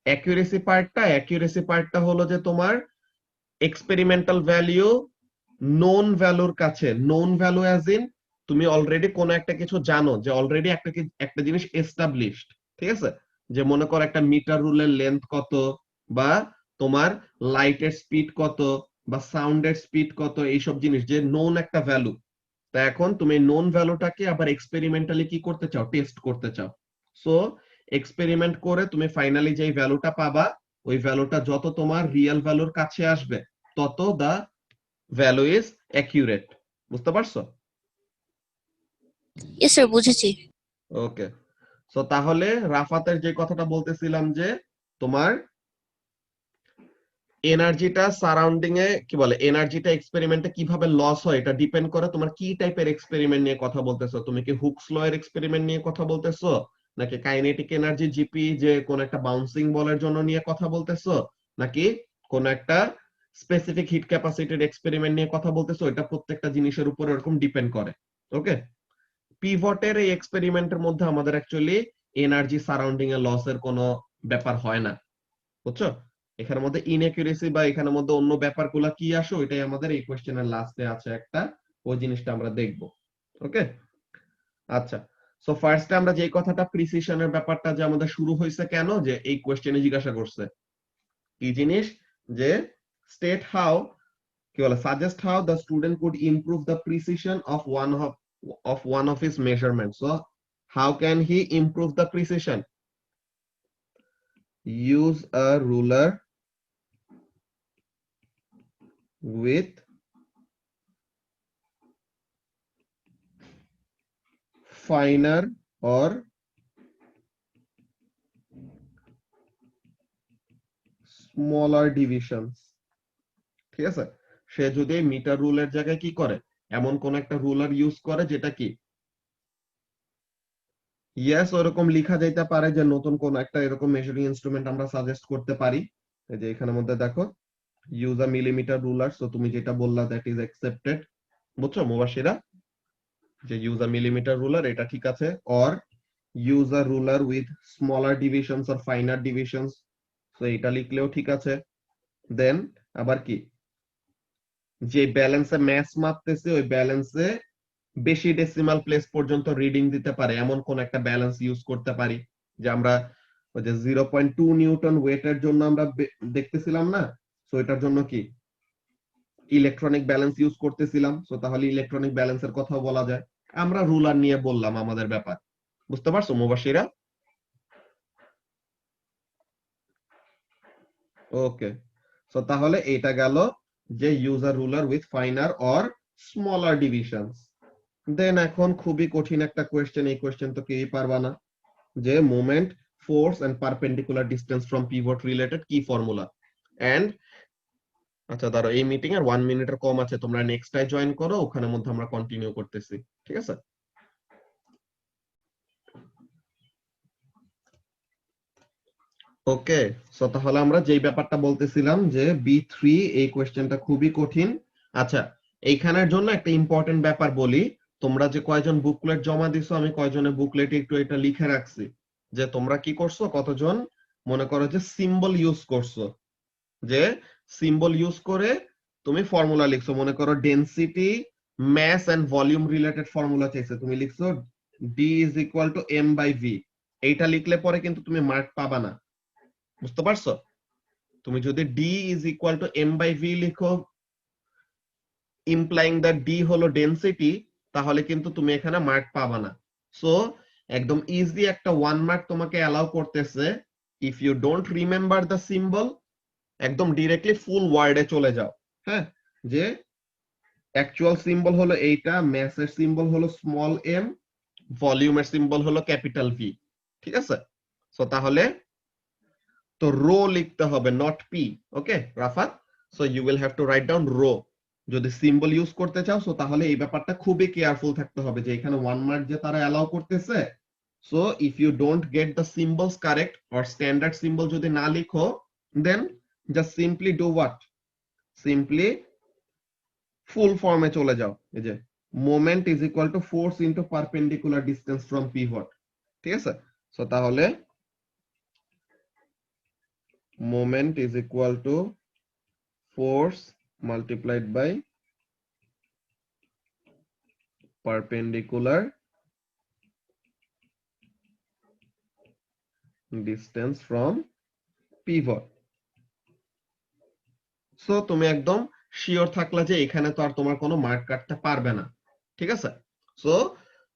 অ্যাকুরেসি পার্টটা হলো যে তোমার এক্সপেরিমেন্টাল ভ্যালু নোন ভ্যালুর কাছে, নোন ভ্যালু অ্যাজ ইন তুমি অলরেডি কোন একটা কিছু জানো, যে অলরেডি একটা জিনিস এস্টাবলিশড। ঠিক আছে? যে মনে করো একটা মিটার রুলের লেন্থ কত, বা তোমার লাইটের স্পিড কত, বা সাউন্ডের স্পিড কত, এইসব জিনিস যে নোন একটা ভ্যালু। তা এখন তুমি নোন ভ্যালুটাকে আবার এক্সপেরিমেন্টালি কি করতে চাও, টেস্ট করতে চাও। সো এক্সপেরিমেন্ট করে তুমি ফাইনালি যে ভ্যালুটা পাবা, ওই ভ্যালুটা যত তোমার রিয়েল ভ্যালুর কাছে আসবে তত দা ভ্যালু ইজ অ্যাকিউরেট। বুঝতে পারছো? ইয়েস স্যার, বুঝেছি। ওকে, সো তাহলে রাফাতের যে কথাটা বলতেছিলাম যে তোমার এনার্জিটা সারাউন্ডিং এ কি বলে, এনার্জিটা এক্সপেরিমেন্টে কিভাবে লস হয় এটা ডিপেন্ড করে তোমার কি টাইপের এক্সপেরিমেন্ট নিয়ে কথা বলতেছো। তুমি কি হুকস ল এর এক্সপেরিমেন্ট নিয়ে কথা বলতেছো, নাকি কাইনেটিক এনার্জি জিপি যে কোন একটা বাউন্সিং বলের জন্য নিয়ে কথা বলতেছো, নাকি কোন একটা স্পেসিফিক হিট ক্যাপাসিটির এক্সপেরিমেন্ট নিয়ে কথা বলতেছো? এটা প্রত্যেকটা জিনিসের উপর এরকম ডিপেন্ড করে। ওকে, পিভটের এই এক্সপেরিমেন্টের মধ্যে আমাদের অ্যাকচুয়ালি এনার্জি সারাউন্ডিং এ লস এর কোনো ব্যাপার হয় না। বুঝছো? এখানের মধ্যে ইনএকুরেসি বা এখানের মধ্যে অন্য ব্যাপারগুলো কি আসে ওইটাই আমাদের এই কোশ্চেনের লাস্টে আছে একটা, ওই জিনিসটা আমরা দেখব। ওকে, আচ্ছা। সো ফার্স্টে আমরা যে কথাটা প্রিসিশনের ব্যাপারটা যে আমাদের শুরু হয়েছে কেন, যে এই কোশ্চেনে জিজ্ঞাসা করছে কি জিনিস, যে স্টেট হাউ, কি বলে, suggest how the student could improve the precision of one of his measurement. So how can he improve the precision? Use a ruler with finer or smaller divisions। ঠিক আছে, সে যদি মিটার রুলের জায়গায় কি করে, এমন কোন একটা রুলার ইউজ করে যেটা কি, ইয়েস ওরকম লিখা যাইতে পারে যে নতুন কোন একটা এরকম মেজারিং ইনস্ট্রুমেন্ট আমরা সাজেস্ট করতে পারি। এই যে এখানের মধ্যে দেখো ইউজ আ মিলিমিটার রুলার, সো তুমি যেটা বললা দ্যাট ইজ অ্যাকসেপ্টেড, বুঝছো মুবাশিরা, যে ইউজ আ মিলিমিটার রুলার এটা ঠিক আছে। Or use a ruler with smaller divisions or finer divisions, তো এটা লিখলেও ঠিক আছে। দেন আবার কি, যে ব্যালেন্সে ম্যাচ মাপতেছে ওই ব্যালেন্সে বেশি ডেসিমাল প্লেস পর্যন্ত রিডিং দিতে পারে এমন কোন একটা ব্যালেন্স ইউজ করতে পারি। যে আমরা ওই যে 0.2 নিউটন ওয়েটের জন্য আমরা দেখতেছিলাম না, তো এটার জন্য কি ইলেকট্রনিক ব্যালেন্স ইউজ করতেছিলাম, তো তাহলে ইলেকট্রনিক ব্যালেন্সের কথাও বলা যায়। আমরা রুলার নিয়ে বললাম আমাদের ব্যাপার, বুঝতে পারছো মুবাশিরা? ওকে, সো তাহলে এটা গেল যে use a ruler with finer or smaller divisions. Then এখন খুবই কঠিন একটা কোয়েশ্চেন, এই কোয়েশ্চেন তো কেউই পারবা না, যে moment, force and perpendicular distance from pivot related কি ফর্মুলা। এন্ড আচ্ছা ধরো এই মিটিং এর 1 মিনিটের কম আছে, তোমরা নেক্সট টাই জয়েন করো, ওখানের মধ্যে আমরা কন্টিনিউ করতেছি, ঠিক আছে? ওকে, সো তাহলে আমরা যেই ব্যাপারটা বলতেছিলাম যে B3 এই কোয়েশ্চেনটা খুবই কঠিন। আচ্ছা, এইখানের জন্য একটা ইম্পর্টেন্ট ব্যাপার বলি, তোমরা যে কয়জন বুকলেট জমা দিছো, আমি কয়জনের বুকলেটে একটু এটা লিখে রাখছি, যে তোমরা কি করছো, কতজন মনে করো যে সিম্বল ইউজ করছো, যে সিম্বল ইউজ করে তুমি ফর্মুলা লিখছো, মনে করো density, mass and volume related formula চাইছে, তুমি লিখছো D is equal to m by v। এইটা লিখলে পরে কিন্তু তুমি মার্ক পাবা না, বুঝতে পারছো? তুমি যদি D is equal to m by v লিখো, ইমপ্লাইং দ্যাট D হলো ডেনসিটি, তাহলে কিন্তু তুমি এখানে মার্ক পাবা না। সো একদম ইজি একটা 1 মার্ক তোমাকে অ্যালাউ করতেছে, if you don't remember the symbol, একদম ডিরেক্টলি ফুল ওয়ার্ডে চলে যাও। হ্যাঁ, যে অ্যাকচুয়াল সিম্বল হলো এইটা, ম্যাসের সিম্বল হলো স্মল m, ভলিউমের সিম্বল হলো ক্যাপিটাল V, ঠিক আছে? সো তাহলে তো রো লিখতে হবে, not P. Okay Rafat, so you will have to write down rho যদি সিম্বল ইউজ করতে চাও। সো তাহলে এই ব্যাপারটা খুবই কেয়ারফুল থাকতে হবে যে এখানে 1 মার্ক যে তারা অ্যালাউ করতেছে, so if you don't get the symbols correct or standard symbol যদি না লিখো, then just simply do what, simply full ফর্মে চলে যাও, এই যে moment is equal to force into perpendicular distance from pivot, ঠিক আছে? সো তাহলে moment is equal to force multiplied by perpendicular distance from pivot। So তুমি একদম শিওর থাকলা যে এখানে তো আর তোমার কোনো মার্ক কাটতে পারবে না, ঠিক আছে? So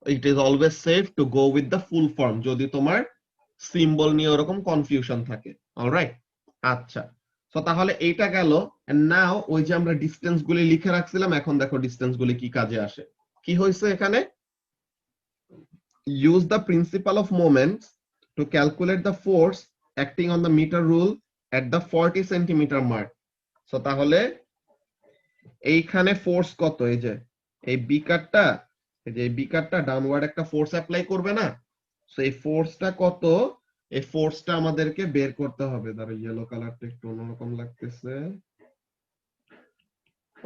it is always safe to go with the full form যদি তোমার সিম্বল নিয়ে ওরকম কনফিউশন থাকে। অলরাইট, আচ্ছা। সো তাহলে এইটা গেল। নাও ওই যে আমরা ডিসটেন্স গুলি লিখে রাখছিলাম, এখন দেখো ডিসটেন্স গুলি কি কাজে আসে। কি হয়েছে এখানে, use the principle of moments to calculate the force acting on the metre rule at the 40 centimetre mark. So তাহলে এইখানে ফোর্স কত, এই যে এই বিকারটা, এই যে বিকারটা ডাউনওয়ার্ড একটা ফোর্স অ্যাপ্লাই করবে না, সো এই ফোর্সটা কত, এই ফোর্সটা আমাদেরকে বের করতে হবে। ধরো ইয়েলো কালারটা একটু অন্যরকম লাগতেছে।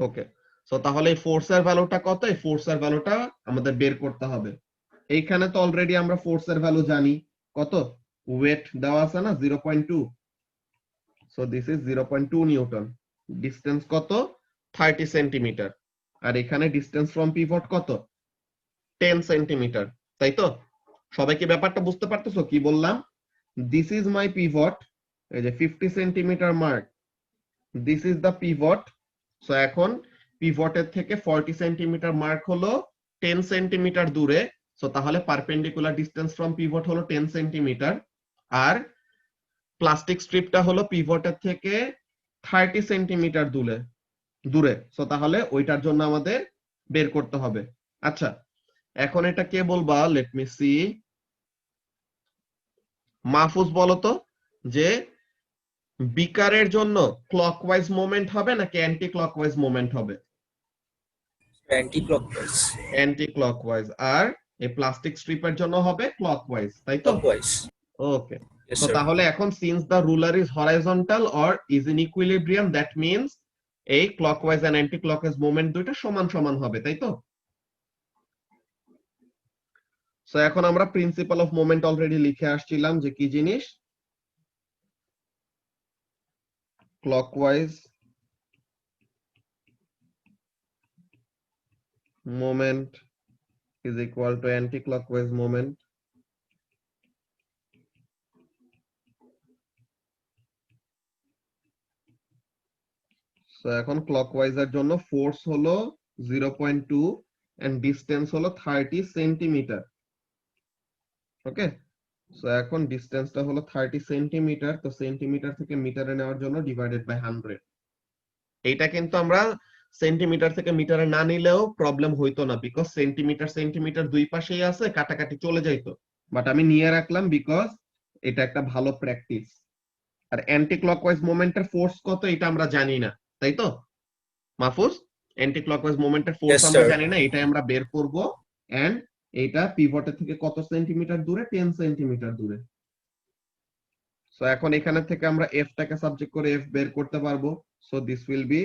ওকে, সো তাহলে এই ফোর্সের ভ্যালুটা কত, এই ফোর্সের ভ্যালুটা আমাদের বের করতে হবে। এইখানে তো অলরেডি আমরা ফোর্সের ভ্যালু জানি, কত ওয়েট দেওয়া আছে না 0.2। So this is 0.2 Newton. Distance কত? 30 সেন্টিমিটার। আর এখানে ডিসটেন্স ফ্রম পিভট কত? 10 সেন্টিমিটার। তাই তো? সবাই কি ব্যাপারটা বুঝতে পারতেছো কি বললাম? দিস ইজ মাই পিভট, এই যে 50 centimetre mark, this is the pivot. So এখন পিভটের থেকে 40 সেন্টিমিটার মার্ক হলো 10 সেন্টিমিটার দূরে। সো তাহলে পারপেন্ডিকুলার ডিসটেন্স ফ্রম পিভট হলো 10 সেন্টিমিটার, আর প্লাস্টিক স্ট্রিপটা হলো পিভটের থেকে 30 সেন্টিমিটার দূরে। সো তাহলে ওইটার জন্য আমাদের বের করতে হবে। আচ্ছা, এখন এটা কে বলবা? Let me C. মাহফুজ বলো তো, যে বিকারের জন্য ক্লকওয়াইজ মোমেন্ট হবে নাকি অ্যান্টি ক্লকওয়াইজ মোমেন্ট হবে? Anti clockwise. Anti clockwise. আর এই প্লাস্টিক স্ট্রিপের জন্য হবে ক্লকওয়াইজ, তাই তো? ক্লকওয়াইজ। ওকে, Yes, তো sir. তাহলে এখন since the ruler is horizontal or is in equilibrium, that means এই clockwise and anti clockwise moment দুইটা সমান সমান হবে, তাই তো? সো এখন আমরা প্রিন্সিপাল অফ মোমেন্ট অলরেডি লিখে আসছিলাম যে কি জিনিস? Clockwise moment is equal to anti-clockwise moment. So এখন clockwise এর জন্য ফোর্স হলো 0.2 and distance হলো 30 সেন্টিমিটার। ওকে, সো এখন ডিসটেন্সটা হলো 30 সেন্টিমিটার, তো সেন্টিমিটার থেকে মিটারে নেওয়ার জন্য ডিভাইডেড বাই 100। এইটা কিন্তু আমরা সেন্টিমিটার থেকে মিটারে না নিলেও প্রবলেম হইতো না, বিকজ সেন্টিমিটার সেন্টিমিটার দুই পাশেই আছে, কাটাকাটি চলে যাইতো। বাট আমি নিয়ে রাখলাম বিকজ এটা একটা ভালো প্র্যাকটিস। আর অ্যান্টি ক্লকওয়াইজ মোমেন্টের ফোর্স কত এটা আমরা জানি না, তাই তো মাহফুজ? অ্যান্টি ক্লকওয়াইজ মোমেন্টের ফোর্স Yes, আমরা sir. জানি না, এটাই আমরা বের করব। এন্ড এটা পিভটের থেকে কত সেন্টিমিটার দূরে? 10 সেন্টিমিটার দূরে। সো এখন এখানে থেকে আমরা এফ টাকে সাবজেক্ট করে এফ বের করতে পারবো। So this will B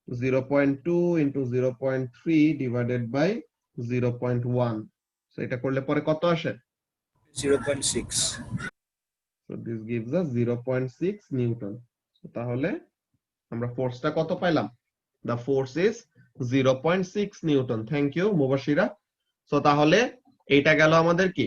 0.2 into 0.3 divided by 0.1. So এটা করলে পরে কত আসে? 0.6. So this gives us 0.6 newton. তাহলে আমরা ফোর্সটা কত পাইলাম? The force is 0.6 newton. Thank you Mubashira. So তাহলে এইটা গেল আমাদের কি?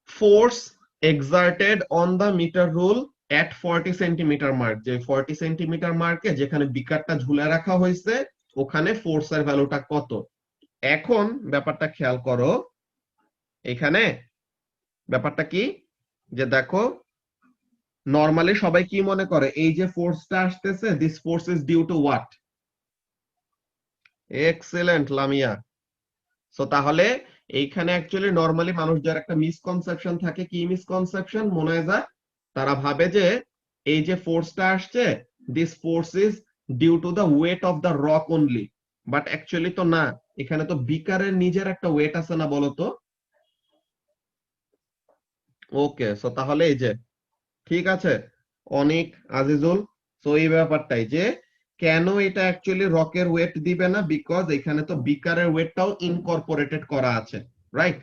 Force exerted on the metre rule at 40 centimetre mark, যে 40 সেন্টিমিটার মার্কে যেখানে বিকারটা ঝুলে রাখা হয়েছে ওখানে ফোর্সের ভ্যালুটা কত? এখন ব্যাপারটা খেয়াল করো, এখানে ব্যাপারটা কি, যে দেখো নরমালি সবাই কি মনে করে এই যে ফোর্সটা আসতেছে, this force is due to what? Excellent Lamia. So তাহলে এইখানে অ্যাকচুয়ালি নরমালি মানুষদের একটা মিসকনসেপশন থাকে। কি মিসকনসেপশন মোনায়েজা? তারা ভাবে যে এই যে ফোর্সটা আসছে, this force is due to the weight of the rock only. But actually তো না, এখানে তো বিকারের নিজের একটা ওয়েট আছে না, বলতো? ওকে, সো তাহলে এই যে ঠিক আছে অনিক, আজিজুল, সো এই ব্যাপারটাই যে কেন এটা অ্যাকচুয়ালি রকের ওয়েট দিবে না, বিকজ এখানে তো বিকারের ওয়েটটাও ইনকর্পোরেটেড করা আছে, রাইট?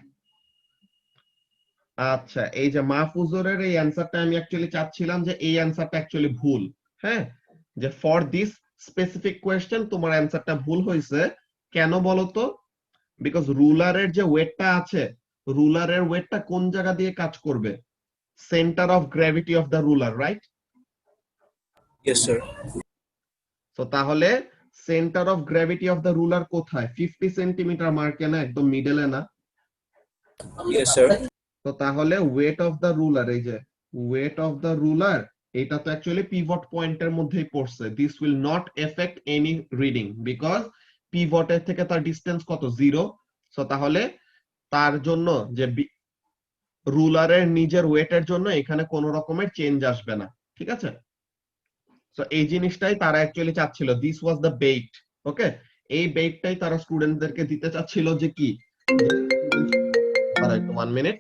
আচ্ছা, এই যে মাহফুজুরের এই অ্যানসারটা আমি অ্যাকচুয়ালি চাচ্ছিলাম যে এই অ্যানসারটা অ্যাকচুয়ালি ভুল। হ্যাঁ, যে ফর দিস স্পেসিফিক কোয়েশ্চেন তোমার অ্যানসারটা ভুল হয়েছে। কেন বলতো? বিকজ রুলারের যে ওয়েটটা আছে, রুলারের ওয়েটটা কোন জায়গা দিয়ে কাজ করবে? Centre of gravity of the ruler, right? Yes, sir. তো তাহলে centre of gravity of the ruler কোথায়? 50 সেন্টিমিটার মার্কে না, একদম মিডলে না? Yes, sir. তো তাহলে ওয়েট অফ দ্য রুলার, এই যে ওয়েট অফ দ্য রুলার, এটা তো অ্যাকচুয়ালি পিভট পয়েন্টের মধ্যেই পড়ছে। This will not effect any reading because পিভটের থেকে তার ডিসটেন্স কত? 0। সো তাহলে তার জন্য যে রুলারের নিজের ওয়েটের জন্য এখানে কোনো রকমের চেঞ্জ আসবে না, ঠিক আছে? সো এই জিনিসটাই তারা অ্যাকচুয়ালি চাচ্ছিল, দিস ওয়াজ দ্য বেইট। ওকে, এই বেইটটাই তারা স্টুডেন্টদেরকে দিতে চাচ্ছিল যে কি, একটু 1 মিনিট।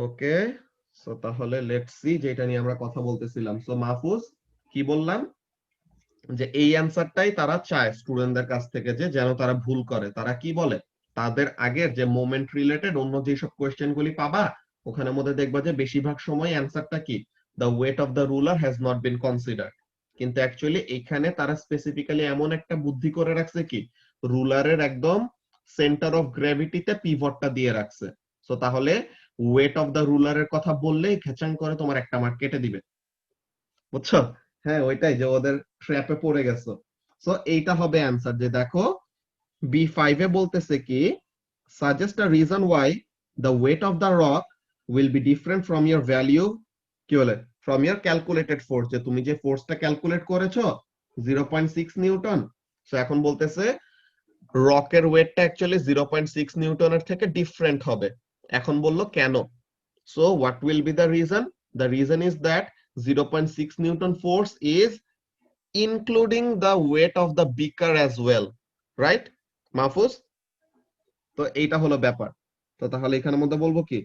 ওকে, সো তাহলে লেটস সি যেটা নিয়ে আমরা কথা বলতেছিলাম। সো মাহফুজ কি বললাম, যে এই অ্যান্সারটাই তারা চায় স্টুডেন্টদের কাছ থেকে, যে যেন তারা ভুল করে। তারা কি বলে, তাদের আগের যে মোমেন্ট রিলেটেড অন্য যেসব কোয়েশ্চেন গুলি পাবা ওখানের মধ্যে দেখবা যে বেশিরভাগ সময় অ্যান্সারটা কি, the weight of the ruler has not been considered. কিন্তু অ্যাকচুয়ালি এখানে তারা স্পেসিফিক্যালি এমন একটা বুদ্ধি করে রাখছে কি, রুলারের একদম সেন্টার অফ গ্র্যাভিটিতে পিভটটা দিয়ে রাখছে। সো তাহলে ওয়েট অফ দ্য রুলারের কথা বললেই খেচাং করে তোমার একটা মার্ক কেটে দিবে, বুঝছো? হ্যাঁ, ওইটাই, যে ওদের ট্র্যাপে পড়ে গেছো। সো এইটা হবে অ্যান্সার। যে দেখো B5 এ বলতেছে কি, suggest a reason why the weight of the rock will be different from year value, কি বলে, ফ্রম ইয়ার ক্যালকুলেটেড ফোর্স, যে তুমি যে ফোর্সটা ক্যালকুলেট করেছো 0.6 নিউটন। সো এখন বলতেছে রকের ওয়েটটা অ্যাকচুয়ালি 0.6 নিউটনের থেকে ডিফারেন্ট হবে। এখন বললো কেন? So what will be the reason? The reason is that 0.6 Newton force is including the weight of the beaker as well, right? Mahfuz, তো এইটা হলো ব্যাপার। তো তাহলে এখানের মধ্যে বলবো কি,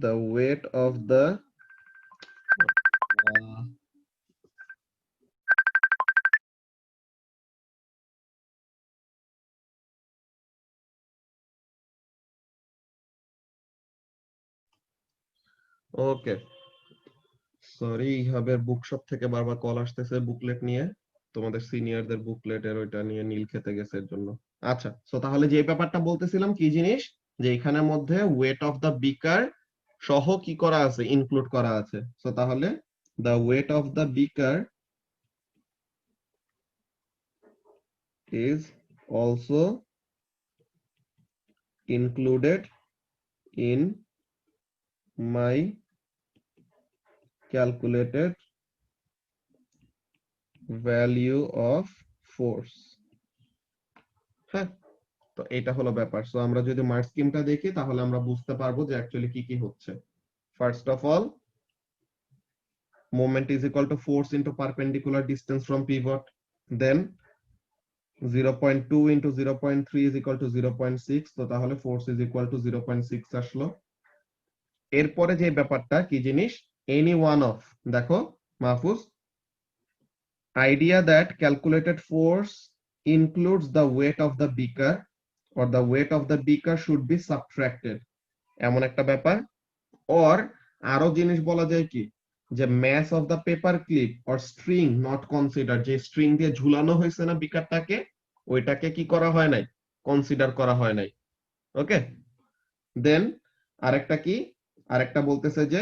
the weight of the okay, sorry ইহাবের বুকশপ থেকে বারবার কল আসতেছে বুকলেট নিয়ে, তোমাদের সিনিয়রদের বুকলেটের ওইটা নিয়ে নীল খেতে গেছে এর জন্য। আচ্ছা, সো তাহলে যে ব্যাপারটা বলতেছিলাম কি জিনিস, যে এখানের মধ্যে ওয়েট অফ দ্য বিকার সহ কি করা আছে, ইনক্লুড করা আছে। সো তাহলে the weight of the beaker is also included in my calculated value of force. হ্যাঁ, তো এটা হলো ব্যাপার। সো আমরা যদি মার্ক স্কিমটা দেখি তাহলে আমরা বুঝতে পারবো যে অ্যাকচুয়ালি কি কি হচ্ছে। First of all, moment is equal to force into perpendicular distance from pivot, then 0.2 into 0.3 is equal to 0.6, তো তাহলে force is equal to 0.6 আসলো। এরপরে যে ব্যাপারটা কি জিনিস, any one of, দেখো Mahfuz, idea that calculated force includes the weight of the beaker or the weight of the beaker should be subtracted, এমন একটা ব্যাপার। or আরো জিনিস বলা যায় কি, যে mass of the paper clip or string not considered, যে স্ট্রিং দিয়ে ঝুলানো হয়েছে না বিকারটাকে, ওইটাকে কি করা হয় নাই, কনসিডার করা হয় নাই। ওকে, দেন আরেকটা কি, আরেকটা বলতেছে যে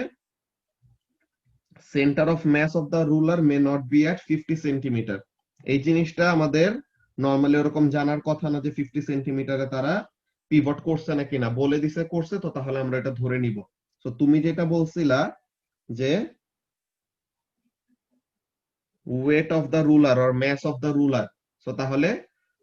centre of mass of the ruler may not be at 50 centimetre. এই জিনিসটা আমাদের নরমালি ওরকম জানার কথা না যে 50 সেন্টিমিটারে তারা পিভট করছে নাকি না, বলে দিছে করছে, তো তাহলে আমরা এটা ধরে নিব। তো তুমি যেটা বলছিলা যে weight of the ruler or mass of the ruler, তো তাহলে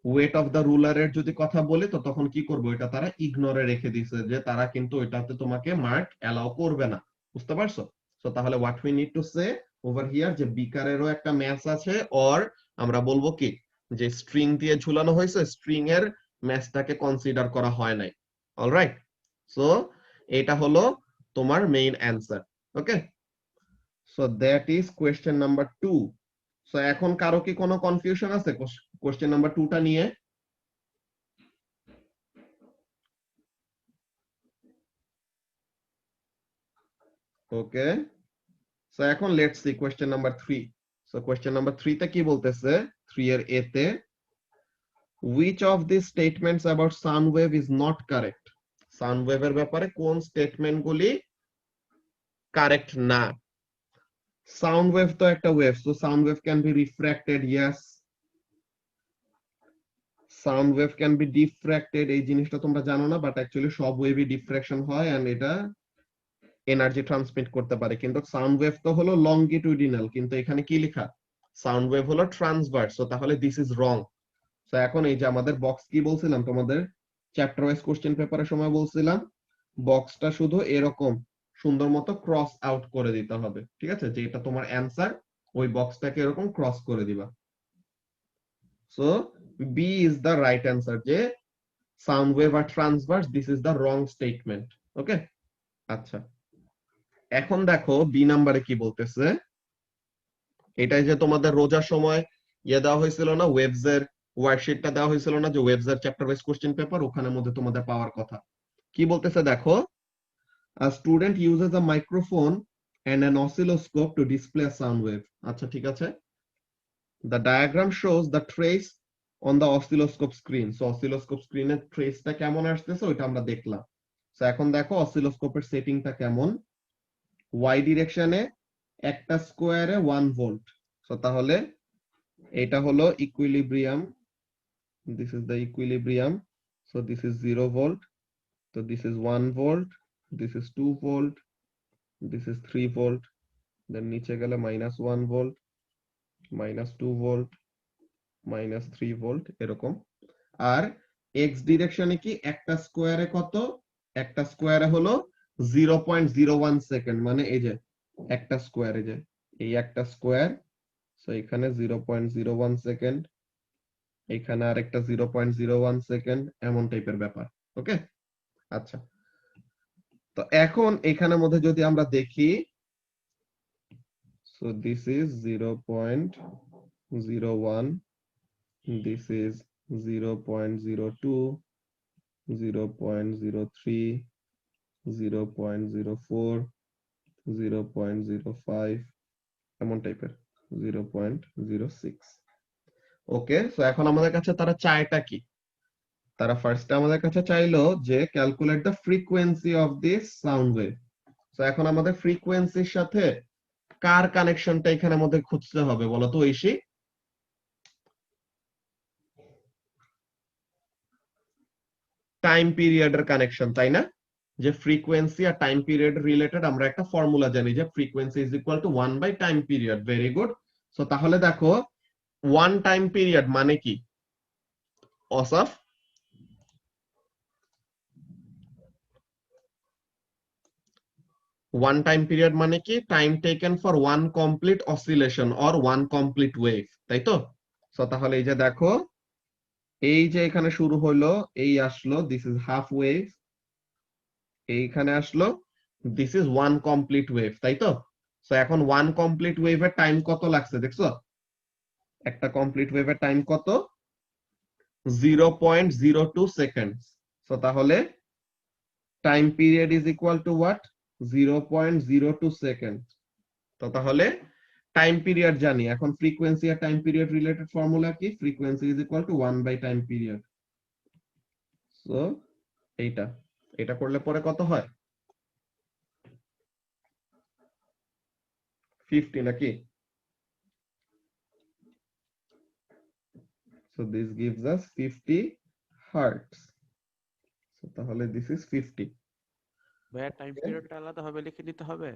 ওয়েট অফ দ্য রুলারের যদি কথা বলি তো তখন কি করবো, এটা তারা ইগনোরে রেখে দিছে, যে তারা কিন্তু এটাতে তোমাকে মার্ক অ্যালাউ করবে না, বুঝতে পারছো? তো তাহলে what we need to say over here, যে বিকারেরও একটা ম্যাচ আছে, অর আমরা বলবো কি, যে স্ট্রিং দিয়ে ঝুলানো হয়েছে, স্ট্রিং এর ম্যাচটাকে কনসিডার করা হয় নাই। অলরাইট, সো এটা হলো তোমার main answer. Okay, so that is question number 2। So এখন কারো কি কোনো কনফিউশন আছে কোশ্চেন নাম্বার 2টা নিয়ে? ওকে, সো এখন let's see question number 3। So question number 3 তে কি বলতেছে, 3 এর এ তে, which of these statements about sound wave is not correct? Sound ওয়েভের ব্যাপারে কোন স্টেটমেন্ট গুলি কারেক্ট না? সাউন্ড ওয়েভ তো একটা wave, so sound wave can be refracted, yes. Sound wave can be diffracted, এই জিনিসটা তোমরা জানো না, বাট অ্যাকচুয়ালি সব ওয়েভই ডিফ্র্যাকশন হয় এন্ড এটা এনার্জি ট্রান্সমিট করতে পারে। কিন্তু সাউন্ড ওয়েভ তো হলো লংগিটিউডিনাল, কিন্তু এখানে কি লেখা, সাউন্ড ওয়েভ হলো ট্রান্সভার্স। সো তাহলে দিস ইজ রং। সো এখন এই যে আমাদের বক্স কি বলছিলাম তোমাদের চ্যাপ্টার ওয়াইজ কোশ্চেন পেপারের সময় বলছিলাম, বক্সটা শুধু এরকম সুন্দর মতো ক্রস আউট করে দিতে হবে, ঠিক আছে? যে এটা তোমার অ্যান্সার, ওই বক্সটাকে এরকম ক্রস করে দিবা। So B is the right answer, যে সাউন্ড ওয়েভ আর transverse, this is the wrong statement. Okay, আচ্ছা এখন দেখো বি নাম্বারে কি বলতেছে। এটাই যে তোমাদের রোজার সময় দেওয়া হয়েছিল না, ওয়েভস এর ওয়ার্কশিটটা দেওয়া হয়েছিল না, যে ওয়েভস এর চ্যাপ্টার ওয়াইজ কোশ্চেন পেপার, ওখানের মধ্যে তোমাদের পাওয়ার কথা। কি বলতেছে দেখো, a student uses a microphone and an oscilloscope to display a sound wave। আচ্ছা ঠিক আছে, the diagram shows the trace on the oscilloscope screen। so oscilloscope স্ক্রিনে ট্রেসটা কেমন আসতেছে ওইটা আমরা দেখলাম। so এখন দেখো অসিলোস্কোপের সেটিংটা কেমন, y ডিরেকশনে একটা স্কোয়ারে 1 ভোল্ট। সো তাহলে এটা হলো equilibrium, this is the equilibrium. So this is 0 volt, তো this is 1 volt, this is 2 volt, this is 3 volt, then নিচে গেলে -1 ভোল্ট, -2 ভোল্ট, -3 ভোল্ট, এরকম। আর এক্স ডিরেকশনে কি একটা স্কোয়ারে কত, একটা স্কোয়ারে হলো 0.01 সেকেন্ড, মানে এই যে একটা স্কোয়ারে, যে এই একটা স্কোয়ার, সো এখানে 0.01 সেকেন্ড, এখানে আরেকটা 0.01 সেকেন্ড, এমন টাইপের ব্যাপার। ওকে, আচ্ছা তো এখন এখানের মধ্যে যদি আমরা দেখি, so this is 0.01, this is 0.02, 0.03, 0.04, 0.05, এমন টাইপের 0.06। ওকে, সো এখন আমাদের কাছে তারা চায়টা কি, তারা ফার্স্টে আমাদের কাছে চাইলো যে calculate the frequency of this sound wave. So এখন আমাদের ফ্রিকোয়েন্সির সাথে কার কানেকশনটা এখানের মধ্যে খুঁজতে হবে বলো তো ঐশী? টাইম পিরিয়ডের কানেকশন, তাই না? যে ফ্রিকোয়েন্সি আর টাইম পিরিয়ড রিলেটেড আমরা একটা ফর্মুলা জানি, যে frequency is equal to 1 by time period. Very good. So তাহলে দেখো 1 টাইম পিরিয়ড মানে কি, অসফ 1 টাইম পিরিয়ড মানে কি, time taken for 1 complete oscillation or 1 complete wave, তাই তো? সো তাহলে এই যে দেখো, এই যে এখানে শুরু হলো, এই আসলো, দিস ইজ হাফ ওয়েভ, এইখানে আসলো, দিস ইজ 1 কমপ্লিট ওয়েভ, তাই তো? সো এখন 1 কমপ্লিট ওয়েভের টাইম কত লাগছে দেখছো, একটা কমপ্লিট ওয়েভের টাইম কত, 0.02 সেকেন্ড। সো তাহলে time period is equal to what, 0.02 second. তো তাহলে টাইম পিরিয়ড জানি, এখন ফ্রিকোয়েন্সি আর টাইম পিরিয়ড রিলেটেড ফর্মুলা কি, frequency is equal to 1 by time period. So এইটা, এটা করলে পরে কত হয়, 50 নাকি? So this gives us 50 hertz. So তাহলে this is 50। ভাইয়া টাইম পিরিয়ডটা আলাদা ভাবে লিখে নিতে হবে।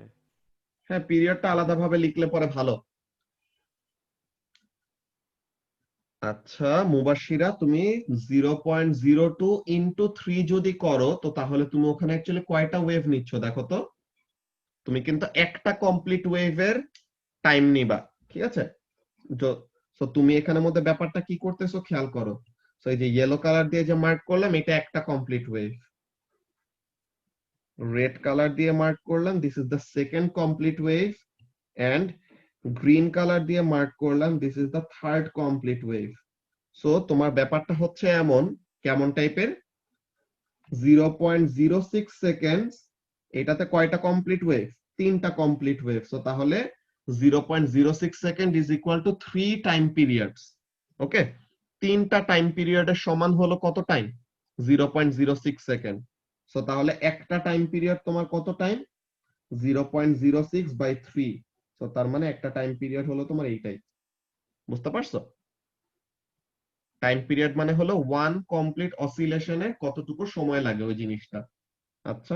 হ্যাঁ, পিরিয়ডটা আলাদাভাবে লিখলে পরে ভালো। আচ্ছা মুবাশিরা, তুমি 0.02 ইনটু 3 যদি করো, তো তাহলে তুমি ওখানে অ্যাকচুয়ালি কয়টা ওয়েভ নিচ্ছ দেখো তো। তুমি কিন্তু একটা কমপ্লিট ওয়েভের টাইম নিবা, ঠিক আছে? সো তুমি এখানের মধ্যে ব্যাপারটা কি করতেছো খেয়াল করো। সো এই যে ইয়েলো কালার দিয়ে যে মার্ক করলাম, এটা একটা কমপ্লিট ওয়েভ। রেড কালার দিয়ে মার্ক করলাম, this is the second complete wave, and green colour দিয়ে মার্ক করলাম, this is the third complete wave. So তোমার ব্যাপারটা হচ্ছে এমন, কেমন টাইপের, 0.06 সেকেন্ড, এটাতে কয়টা কমপ্লিট ওয়েভ, তিনটা কমপ্লিট ওয়েভ। সো তাহলে 0.06 second is equal to 3 time periods. Okay, তিনটা টাইম পিরিয়ডের সমান হলো কত টাইম, 0.06 সেকেন্ড। সো তাহলে একটা টাইম পিরিয়ড তোমার কত টাইম, 0.06 বাই 3। সো তার মানে একটা টাইম পিরিয়ড হলো তোমার এইটাই। বুঝতে পারছো? টাইম পিরিয়ড মানে হলো 1 কমপ্লিট অসিলেশনে কতটুকু সময় লাগে ওই জিনিসটা। আচ্ছা,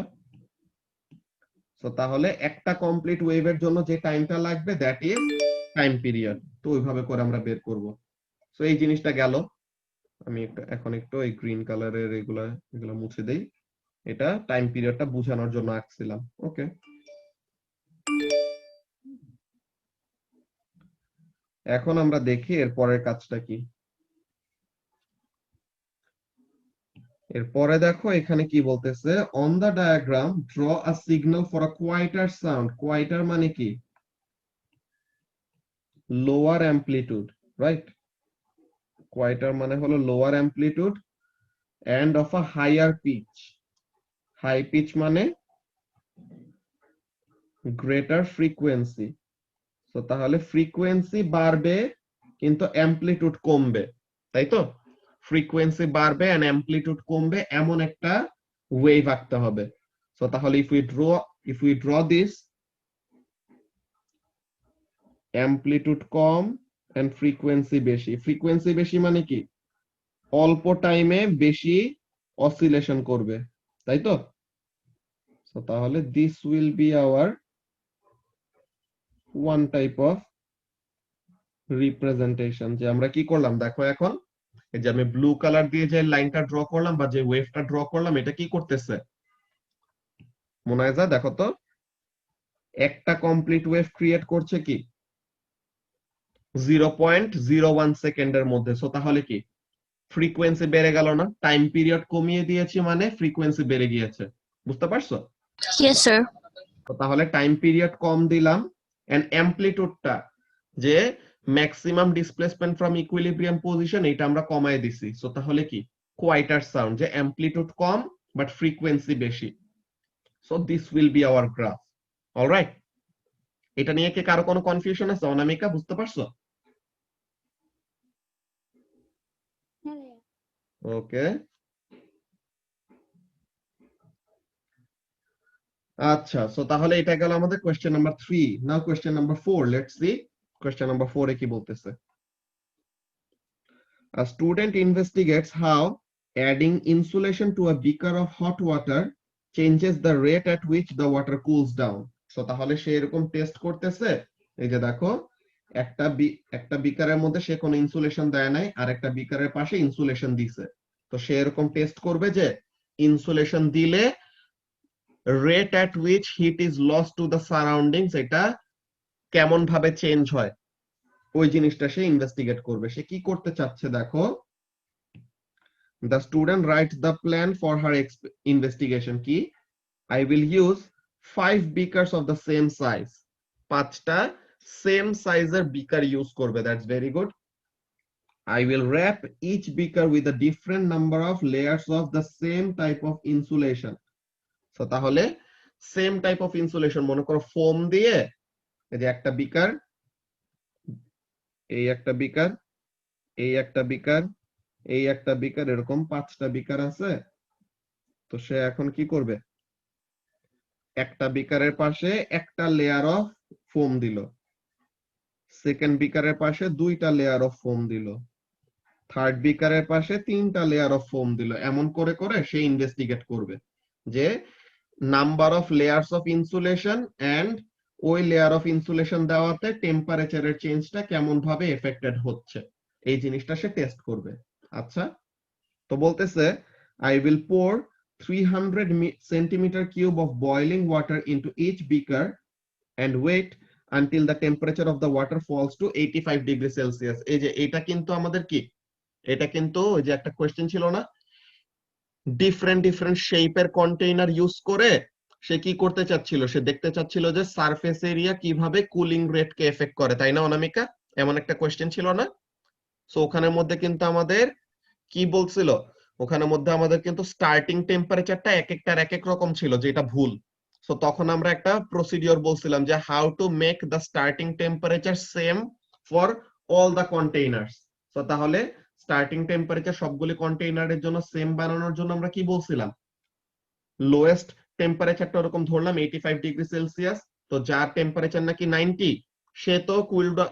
সো তাহলে একটা কমপ্লিট ওয়েভের জন্য যে টাইমটা লাগবে দ্যাট ইজ টাইম পিরিয়ড। তো ওইভাবে করে আমরা বের করব। সো এই জিনিসটা গেল। আমি এখন একটু এই গ্রিন কালারের এগুলা মুছে দেই। এটা টাইম পিরিয়ডটা বোঝানোর জন্য আঁকছিলাম। ওকে, এখন আমরা দেখি এর পরের কাজটা কি। এরপরে দেখো এখানে কি বলতেছে, on the diagram draw a signal for a quieter sound. Quieter মানে কি? Lower amplitude, right? কোয়াইটার মানে হলো lower amplitude and of a higher pitch. High pitch মানে গ্রেটার ফ্রিকোয়েন্সি। তো তাহলে ফ্রিকোয়েন্সি বাড়বে কিন্তু অ্যামপ্লিটিউড কমবে, তাই তো? ফ্রিকোয়েন্সি বাড়বে এন্ড অ্যামপ্লিটিউড কমবে এমন একটা ওয়েভ আঁকতে হবে। তো তাহলে if we draw this, amplitude কম এন্ড ফ্রিকোয়েন্সি বেশি। ফ্রিকোয়েন্সি বেশি মানে কি? অল্প টাইমে বেশি অসিলেশন করবে, তাই তো? তো তাহলে this will be our one type of representation. যে আমরা কি করলাম দেখো, এখন এই যে আমি ব্লু কালার দিয়ে যে লাইনটা ড্র করলাম বা যে ওয়েভটা ড্র করলাম, এটা কি করতেছে মোনায়েজা? দেখো তো, একটা কমপ্লিট ওয়েভ ক্রিয়েট করছে কি 0.01 সেকেন্ডের মধ্যে। সো তাহলে কি ফ্রিকোয়েন্সি বেড়ে গেল না? টাইম পিরিয়ড কমিয়ে দিয়েছি মানে ফ্রিকোয়েন্সি বেড়ে গিয়েছে, বুঝতে পারছো? Yes, sir. তো তাহলে টাইম পিরিয়ড কম দিলাম এন্ড অ্যামপ্লিটিউডটা, যে maximum displacement from equilibrium position, এটা আমরা কমায় দিছি। সো তাহলে কি কোয়াইটার সাউন্ড, যে অ্যামপ্লিটিউড কম বাট ফ্রিকোয়েন্সি বেশি। So this will B hour graph. Alright, এটা নিয়ে কি কারো কোনো কনফিউশন আছে? অনামিকা, বুঝতে পারছো? ওকে, আচ্ছা। সো তাহলে এটা গেল আমাদের question number 3। Now question number 4, let's see question number 4 এ কি বলতেছে। A student investigates how adding insulation to a beaker of hot water changes the rate at which the water cools down. So তাহলে সে এরকম টেস্ট করতেছে, এই যে দেখো একটা বিকারের মধ্যে সে কোনো ইনসুলেশন দেয় নাই, আর একটা বিকারের পাশে ইনসুলেশন দিছে। তো সে এরকম টেস্ট করবে যে ইনসুলেশন দিলে rate at which heat is lost to the surroundings এটা কেমন ভাবে চেঞ্জ হয়, ওই জিনিসটা সে ইনভেস্টিগেট করবে। সে কি করতে চাচ্ছে দেখো, the student writes the plan for her investigation কি, I will use 5 beakers of the same size, 5টা সেম সাইজের বিকার ইউজ করবে। That's very good. I will wrap each beaker with a different number of layers of the same type of insulation. So তাহলে সেম টাইপ অফ ইনসুলেশন, মনে করো ফোম দিয়ে, এই যে একটা বিকার, এই একটা বিকার, এই একটা বিকার, এই একটা বিকার, এরকম 5টা বিকার আছে। তো সে এখন কি করবে, একটা বিকারের পাশে একটা লেয়ার অফ ফোম দিল, সেকেন্ড বিকারের পাশে 2টা লেয়ার অফ ফোম দিল, থার্ড বিকারের পাশে 3টা লেয়ার অফ ফোম দিল। এমন করে করে সে ইনভেস্টিগেট করবে যে number of layers of insulation and ওই লেয়ার অফ ইনসুলেশন দেওয়াতে টেম্পারেচারের চেঞ্জটা কেমন ভাবে এফেক্টেড হচ্ছে, এই জিনিসটা সে টেস্ট করবে। আচ্ছা, তো বলতেছে I will pour 300 centimeter cube of boiling water into each beaker and wait until the temperature of the water falls to 85 degree Celsius. এই যে এটা কিন্তু আমাদের কি, এটা কিন্তু ওই যে একটা কোশ্চেন ছিল না, ডিফারেন্ট শেপের কন্টেইনার ইউজ করে সে কি করতে চাচ্ছিল, সে দেখতে চাচ্ছিল যে সারফেস এরিয়া কিভাবে কুলিং রেট কে এফেক্ট করে, তাই না অনামিকা? এমন একটা কোশ্চেন ছিল না? সো ওখানের মধ্যে কিন্তু আমাদের কি বলছিল, ওখানের মধ্যে আমাদের কিন্তু স্টার্টিং টেম্পারেচারটা এক একটার এক এক রকম ছিল, যেটা ভুল। সো তখন আমরা একটা প্রসিডিওর বলছিলাম যে how to make the starting temperature same for all the containers. So তাহলে স্টার্টিং টেম্পারেচার সবগুলি কন্টেইনারের জন্য সেম বানানোর জন্য আমরা কি বলছিলাম, লোয়েস্ট টেম্পারেচারটা ওরকম ধরলাম 85 ডিগ্রি সেলসিয়াস। তো যার টেম্পারেচার নাকি 90, সে তো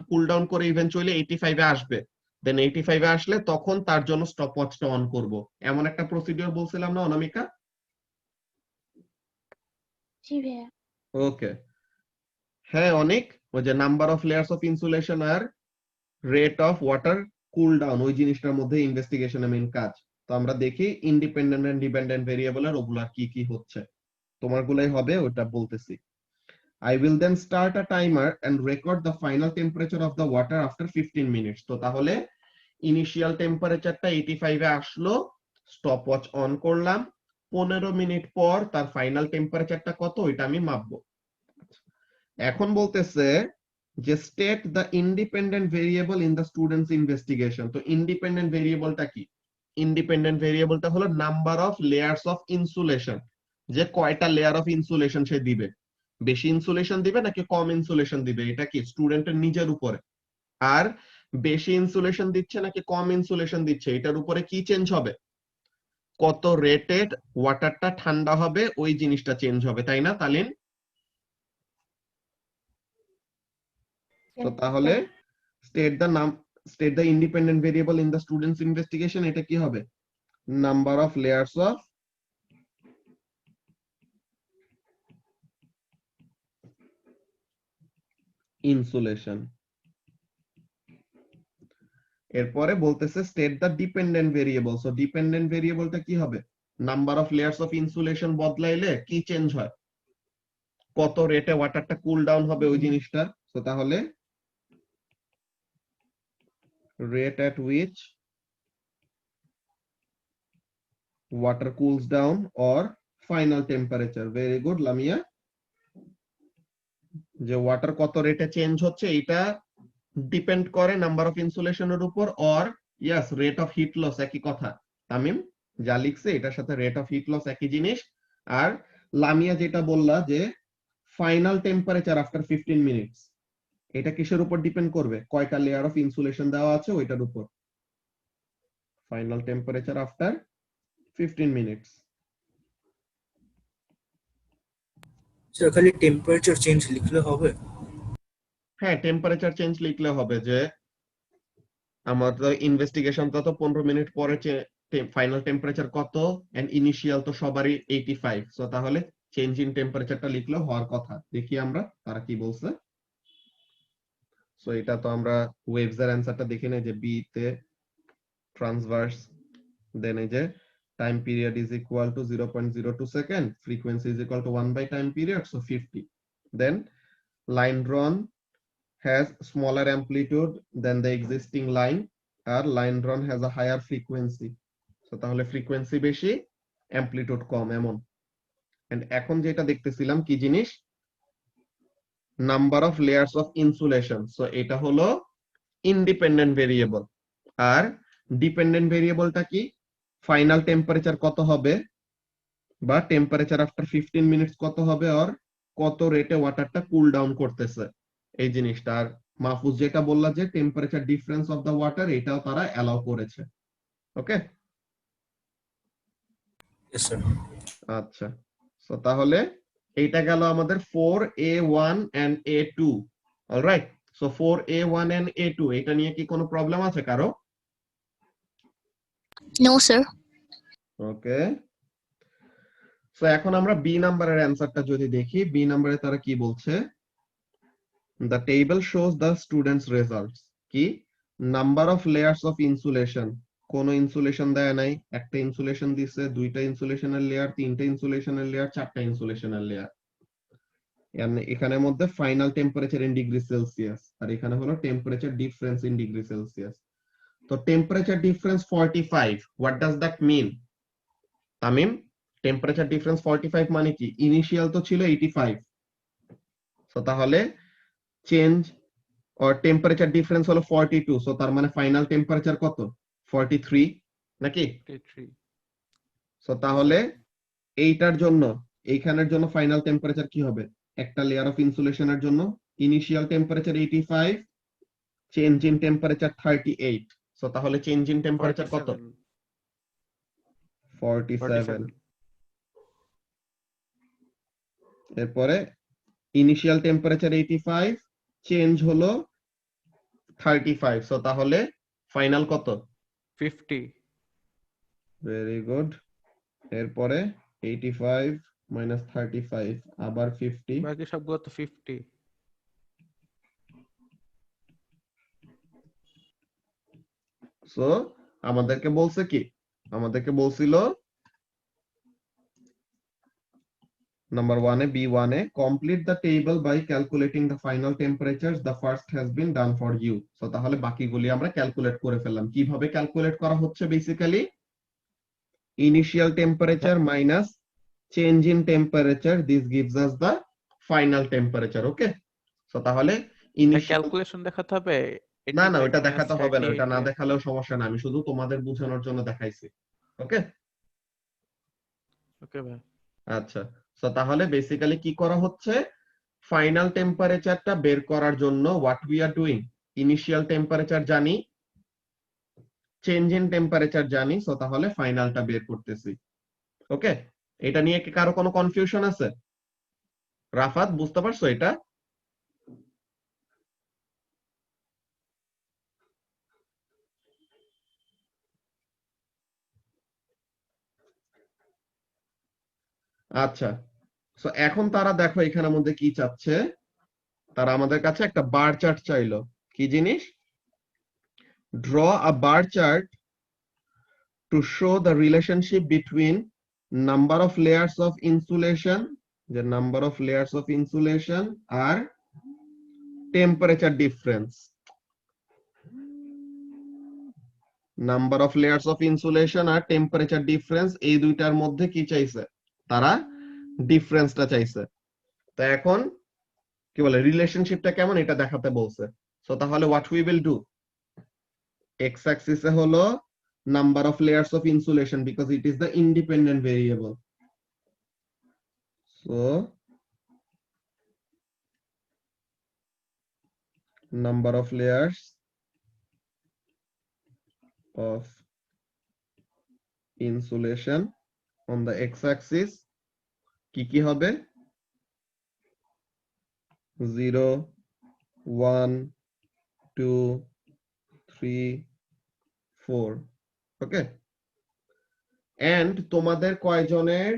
কুল ডাউন করে ইভেন্চুয়ালি 85 এ আসবে। দেন 85 এ আসলে তখন তার জন্য স্টপওয়াচটা অন করব। এমন একটা প্রসিডিওর বলছিলাম না অনামিকা? ওকে, হ্যাঁ অনেক, ওই যে number of layers of insulation আর rate of water cool down, ওই জিনিসটার মধ্যে ইনভেস্টিগেশনের মেইন কাজ। তো আমরা দেখি ইন্ডিপেন্ডেন্ট এন্ড ডিপেন্ডেন্ট ভেরিয়েবলের ওগুলা কি কি হচ্ছে, তোমার গুলাই হবে ওটা বলতেছি। I will then start a timer and record the final temperature of the water after 15 minutes. তো তাহলে ইনিশিয়াল টেম্পারেচারটা 85 এ আসলো, স্টপ ওয়াচ অন করলাম, 15 মিনিট পর তার ফাইনাল টেম্পারেচারটা কত ওইটা আমি মাপবো। এখন বলতেছে যে state the independent variable in the students investigation. তো ইন্ডিপেন্ডেন্ট ভেরিয়েবলটা কি? ইন্ডিপেন্ডেন্ট ভেরিয়েবলটা হলো number of layers of insulation, যে কয়টা লেয়ার অফ ইনসুলেশন সে দিবে, বেশি ইনসুলেশন দিবে নাকি কম ইনসুলেশন দিবে, এটা কি স্টুডেন্টের নিজের উপরে। আর বেশি ইনসুলেশন দিচ্ছে নাকি কম ইনসুলেশন দিচ্ছে এটার উপরে কি চেঞ্জ হবে? কত রেটেড ওয়াটারটা ঠান্ডা হবে ওই জিনিসটা চেঞ্জ হবে, তাই না তালিন? তো তাহলে state the independent variable in the student's investigation, এটা কি হবে? Number of layers of insulation. এরপরে বলতেছে state the dependent variable. So dependent variable টা কি হবে? Number of layers of insulation বদলাইলে কি চেঞ্জ হয়, কত রেটে ওয়াটারটা কুল ডাউন হবে ওই জিনিসটা। তো তাহলে rate at which water cools down or final temperature. Very good Lamia. যে ওয়াটার কত রেটে চেঞ্জ হচ্ছে এটা ডিপেন্ড করে নাম্বার অফ ইনসুলেশনের উপর, or yes rate of heat loss, একই কথা। তামিম যা লিখছে এটার সাথে রেট অফ হিট লস একই জিনিস। আর লামিয়া যেটা বললা যে ফাইনাল টেম্পারেচার আফটার 15 মিনিটস, এটা কিসের উপর ডিপেন্ড করবে? কয়টা লেয়ার অফ ইনসুলেশন দেওয়া আছে ওইটার উপর। Final temperature after 15 minutes. Sir খালি টেম্পারেচার চেঞ্জ লিখলে হবে? হ্যাঁ, টেম্পারেচার চেঞ্জ লিখলে হবে যে আমাদের ইনভেস্টিগেশন তো 15 মিনিট পরে ফাইনাল টেম্পারেচার কত, এন্ড ইনিশিয়াল তো সবারই 85, সো তাহলে চেঞ্জ ইন টেম্পারেচারটা লিখলেও হওয়ার কথা। দেখি আমরা তারা কি বলছে। সো এটা তো আমরা ওয়েভস এর অ্যানসারটা দেখে নেই যে বি তে ট্রান্সভার্স, দেন এই যে time period is equal to 0.02 second, frequency is equal to 1 by time period, so 50। Then line drawn has smaller amplitude than the existing line, আর line drawn has a higher frequency, so তাহলে ফ্রিকোয়েন্সি বেশি অ্যামপ্লিটিউড কম এমন। এন্ড এখন যেটা দেখতেছিলাম কি জিনিস, number of layers of insulation, so এটা হলো ইন্ডিপেন্ডেন্ট ভেরিয়েবল। আর ডিপেন্ডেন্ট ভেরিয়েবলটা কি? ফাইনাল টেম্পারেচার কত হবে বা টেম্পারেচার আফটার 15 মিনিটস কত হবে, আর কত রেটে ওয়াটারটা কুল ডাউন করতেছে এই জিনিসটা। আর মাহফুজ যেটা বললা যে temperature difference of the water, এটাও তারা অ্যালাউ করেছে। Okay, yes sir. আচ্ছা, সো তাহলে এইটা গেল আমাদের 4A1 and A2। Alright, so 4A1 and A2 এটা নিয়ে কি কোনো প্রবলেম আছে কারো? No, sir. ওকে, সো এখন আমরা বি নাম্বারের অ্যানসারটা যদি দেখি, বি নাম্বারে তারা কি বলছে, the table shows the students results, কি number of layers of insulation, কোন ইনসুলেশন দেয় নাই, একটা ইনসুলেশন দিছে, দুইটা ইনসুলেশনের লেয়ার, তিনটা ইনসুলেশনের লেয়ার, চারটা ইনসুলেশনের লেয়ার। এখানের মধ্যে final temperature in degree celsius, আর এখানে হলো temperature difference in degree celsius. তো temperature difference 45, what does that mean Tamim? Temperature difference 45 মানে কি? ইনিশিয়াল তো ছিল 85, সো তাহলে চেঞ্জ or টেম্পারেচার ডিফারেন্স হলো 42, সো তার মানে ফাইনাল টেম্পারেচার কত? 43 নাকি? 83। সো তাহলে এইটার জন্য, এইখানের জন্য ফাইনাল টেম্পারেচার কি হবে? একটা লেয়ার অফ ইনসুলেশনের জন্য initial temperature 85, change in temperature 38, so তাহলে চেঞ্জ ইন টেম্পারেচার কত? 47। এরপরে ইনিশিয়াল টেম্পারেচার 85, চেঞ্জ হলো 35, সো তাহলে ফাইনাল কত? 50। Very good. এরপরে 85 মাইনাস 35 আবার 50, বাকি সবগুলো তো 50। সো আমাদেরকে বলছে কি, আমাদেরকে বলছিল নাম্বার 1 এ B1 এ complete the table by calculating the final temperatures, the first has been done for you. So তাহলে বাকিগুলি আমরা ক্যালকুলেট করে ফেললাম। কিভাবে ক্যালকুলেট করা হচ্ছে? Basically initial temperature minus change in temperature, this gives us the final temperature. Okay, so তাহলে initial, ক্যালকুলেশন দেখাতে হবে না 18 না বাই ওইটা মাইনাস দেখাতে হবে না, ওইটা 38 না এর। দেখালেও সমস্যা না, আমি শুধু তোমাদের বোঝানোর জন্য দেখাইছি। ওকে, ওকে ভাই। আচ্ছা, সো তাহলে বেসিক্যালি কি করা হচ্ছে, ফাইনাল টেম্পারেচারটা বের করার জন্য what we are doing, initial temperature জানি, চেঞ্জ ইন টেম্পারেচার জানি, সো তাহলে ফাইনালটা বের করতেছি। ওকে, এটা নিয়ে কি কারো কোনো কনফিউশন আছে? রাফাত, বুঝতে পারছো এটা? আচ্ছা, সো এখন তারা দেখো এখানের মধ্যে কি চাচ্ছে, তারা আমাদের কাছে একটা বার চার্ট চাইলো। কি জিনিস? draw a bar chart to show the relationship between number of layers of insulation, the number of layers of insulation আর temperature difference, number of layers of insulation আর টেম্পারেচার ডিফারেন্স, এই দুইটার মধ্যে কি চাইছে, তারা ডিফারেন্সটা চাইছে। তো এখন কি বলে রিলেশনশিপটা কেমন এটা দেখাতে বলছে। সো তাহলে what we will do, x অ্যাক্সিসে হলো number of layers of insulation because it is the independent variable, so number of layers of insulation on the x-axis কি কি হবে, 0 1 2 3 4। ওকে, এন্ড তোমাদের কয়জনের